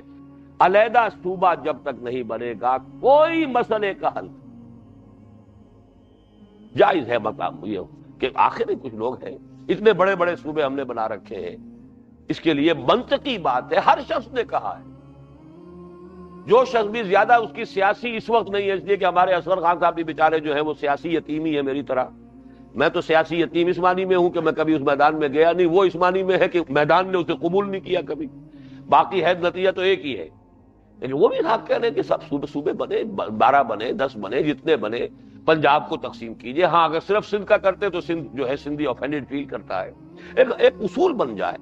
علیحدہ صوبہ جب تک نہیں بنے گا کوئی مسئلے کا حل جائز ہے۔ مقام یہ کہ آخر کچھ لوگ ہیں، اتنے بڑے بڑے صوبے ہم نے بنا رکھے ہیں، اس کے لیے منطقی بات ہے، ہر شخص نے کہا ہے، جو شخص بھی زیادہ اس کی سیاسی اس وقت نہیں ہے، اس لیے کہ ہمارے اصغر خان صاحب بھی بیچارے جو ہیں وہ سیاسی یتیم ہی ہے میری طرح۔ میں تو سیاسی یتیم اس معنی میں ہوں کہ میں کبھی اس میدان میں گیا نہیں، وہ اس معنی میں ہے کہ میدان نے اسے قبول نہیں کیا کبھی، باقی ہے نتیجہ تو ایک ہی ہے۔ لیکن وہ بھی حق کہہ رہے ہیں کہ سب صوبے بنے، 12 بنے، 10 بنے، جتنے بنے، پنجاب کو تقسیم کیجئے۔ ہاں اگر صرف سندھ کا کرتے تو سندھ جو ہے سندھی آفینڈڈ فیل کرتا ہے۔ ایک اصول بن جائے،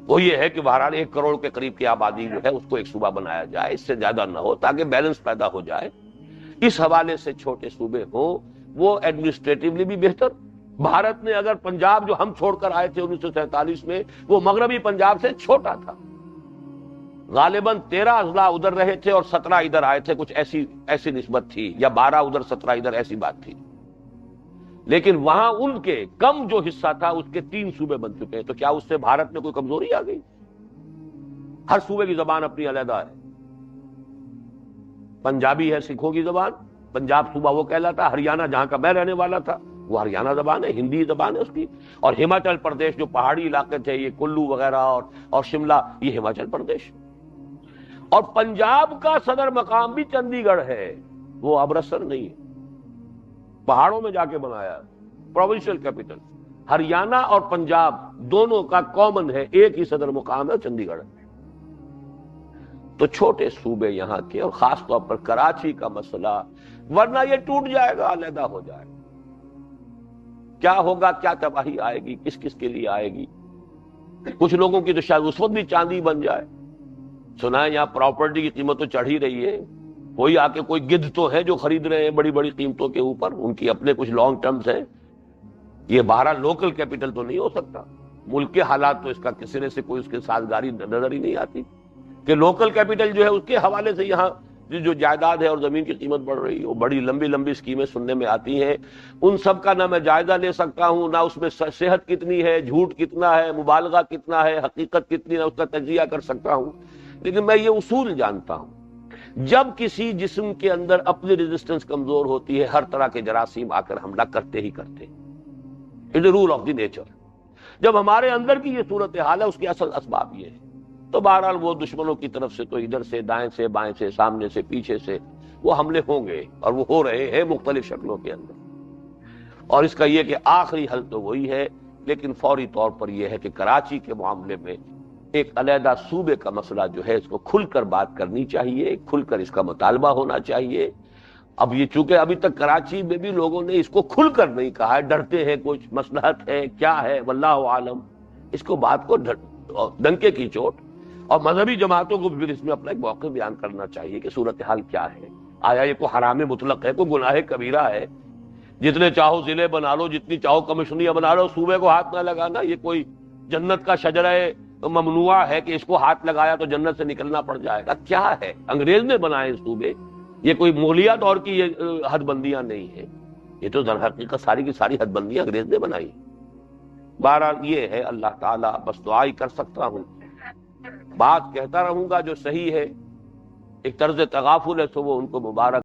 وہ یہ ہے کہ بہرحال 1 کروڑ کے قریب کی آبادی جو ہے اس کو ایک صوبہ بنایا جائے، اس سے زیادہ نہ ہو، تاکہ بیلنس پیدا ہو جائے۔ اس حوالے سے چھوٹے صوبے ہوں، وہ ایڈمنسٹریٹولی بھی بہتر۔ بھارت نے اگر پنجاب جو ہم چھوڑ کر آئے تھے 1947 میں، وہ مغربی پنجاب سے چھوٹا تھا، غالباً 13 اضلاع ادھر رہے تھے اور 17 ادھر آئے تھے، کچھ ایسی نسبت تھی، یا 12 ادھر 17 ادھر، ایسی بات تھی۔ لیکن وہاں ان کے کم جو حصہ تھا اس کے 3 صوبے بن چکے ہیں، تو کیا اس سے بھارت میں کوئی کمزوری آ گئی؟ ہر صوبے کی زبان اپنی علیحدہ ہے۔ پنجابی ہے سکھوں کی زبان، پنجاب صوبہ وہ کہلاتا، ہریانہ جہاں کا میں رہنے والا تھا وہ ہریانہ زبان ہے، ہندی زبان ہے اس کی، اور ہماچل پردیش جو پہاڑی علاقے تھے، یہ کلو وغیرہ اور شملہ، یہ ہماچل پردیش۔ اور پنجاب کا صدر مقام بھی چندی گڑھ ہے، وہ امرتسر نہیں ہے، پہاڑوں میں جا کے بنایا، پروونشل کیپٹل۔ ہریانہ اور پنجاب دونوں کا کامن ہے، ایک ہی صدر مقام ہے، چندی گڑھ۔ تو چھوٹے صوبے یہاں کے، اور خاص طور پر کراچی کا مسئلہ، ورنہ یہ ٹوٹ جائے گا، علیحدہ ہو جائے گا۔ کیا ہوگا، کیا تباہی آئے گی، کس کس کے لیے آئے گی؟ کچھ لوگوں کی تو شاید اس وقت بھی چاندی بن جائے۔ سنا ہے یہاں پراپرٹی کی قیمت تو چڑھ ہی رہی ہے، کوئی آ کے کوئی گدھ تو ہے جو خرید رہے ہیں بڑی بڑی قیمتوں کے اوپر، ان کی اپنے کچھ لانگ ٹرمز ہیں۔ یہ بہرحال لوکل کیپٹل تو نہیں ہو سکتا، ملک کے حالات تو اس کا کسی سے کوئی اس کے سازگاری نظر ہی نہیں آتی کہ لوکل کیپٹل جو ہے اس کے حوالے سے یہاں جو جائیداد ہے اور زمین کی قیمت بڑھ رہی ہے۔ وہ بڑی لمبی لمبی اسکیمیں سننے میں آتی ہیں، ان سب کا نہ میں جائزہ لے سکتا ہوں، نہ اس میں صحت کتنی ہے، جھوٹ کتنا ہے، مبالغہ کتنا ہے، حقیقت کتنی ہے، اس کا تجزیہ کر سکتا ہوں۔ لیکن میں یہ اصول جانتا ہوں، جب کسی جسم کے اندر اپنی ریزسٹنس کمزور ہوتی ہے، ہر طرح کے جراثیم آ کر حملہ کرتے ہی کرتے، it is rule of the nature. جب ہمارے اندر کی یہ صورتحال ہے، اس کے اصل اسباب یہ ہے، تو بہرحال وہ دشمنوں کی طرف سے تو ادھر سے، دائیں سے، بائیں سے، سامنے سے، پیچھے سے وہ حملے ہوں گے، اور وہ ہو رہے ہیں مختلف شکلوں کے اندر۔ اور اس کا یہ کہ آخری حل تو وہی ہے، لیکن فوری طور پر یہ ہے کہ کراچی کے معاملے میں ایک علیحدہ صوبے کا مسئلہ جو ہے، اس کو کھل کر بات کرنی چاہیے، کھل کر اس کا مطالبہ ہونا چاہیے۔ اب یہ چونکہ ابھی تک کراچی میں بھی لوگوں نے اس کو کھل کر نہیں کہا ہے، ڈرتے ہیں، کچھ مصلحت ہے، کیا ہے، واللہ عالم۔ اس کو بات کو ڈنکے کی چوٹ، اور مذہبی جماعتوں کو بھی اس میں اپنا ایک موقع بیان کرنا چاہیے کہ صورتحال کیا ہے۔ آیا یہ کوئی حرام مطلق ہے، کوئی گناہ کبیرہ ہے؟ جتنے چاہو ضلع بنا لو، جتنی چاہو کمیشنیاں بنا لو، صوبے کو ہاتھ نہ لگانا، یہ کوئی جنت کا شجرہ ممنوع ہے کہ اس کو ہاتھ لگایا تو جنت سے نکلنا پڑ جائے گا؟ کیا ہے؟ انگریز نے بنائے صوبے، یہ کوئی مغلیہ دور کی یہ حد بندیاں نہیں ہیں، یہ تو در حقیقت ساری کی ساری حد بندیاں انگریز نے بنائی۔ بہرحال یہ ہے، اللہ تعالیٰ بس دعا ہی کر سکتا ہوں، بات کہتا رہوں گا جو صحیح ہے، ایک طرز تغافل ہے، تو وہ ان کو مبارک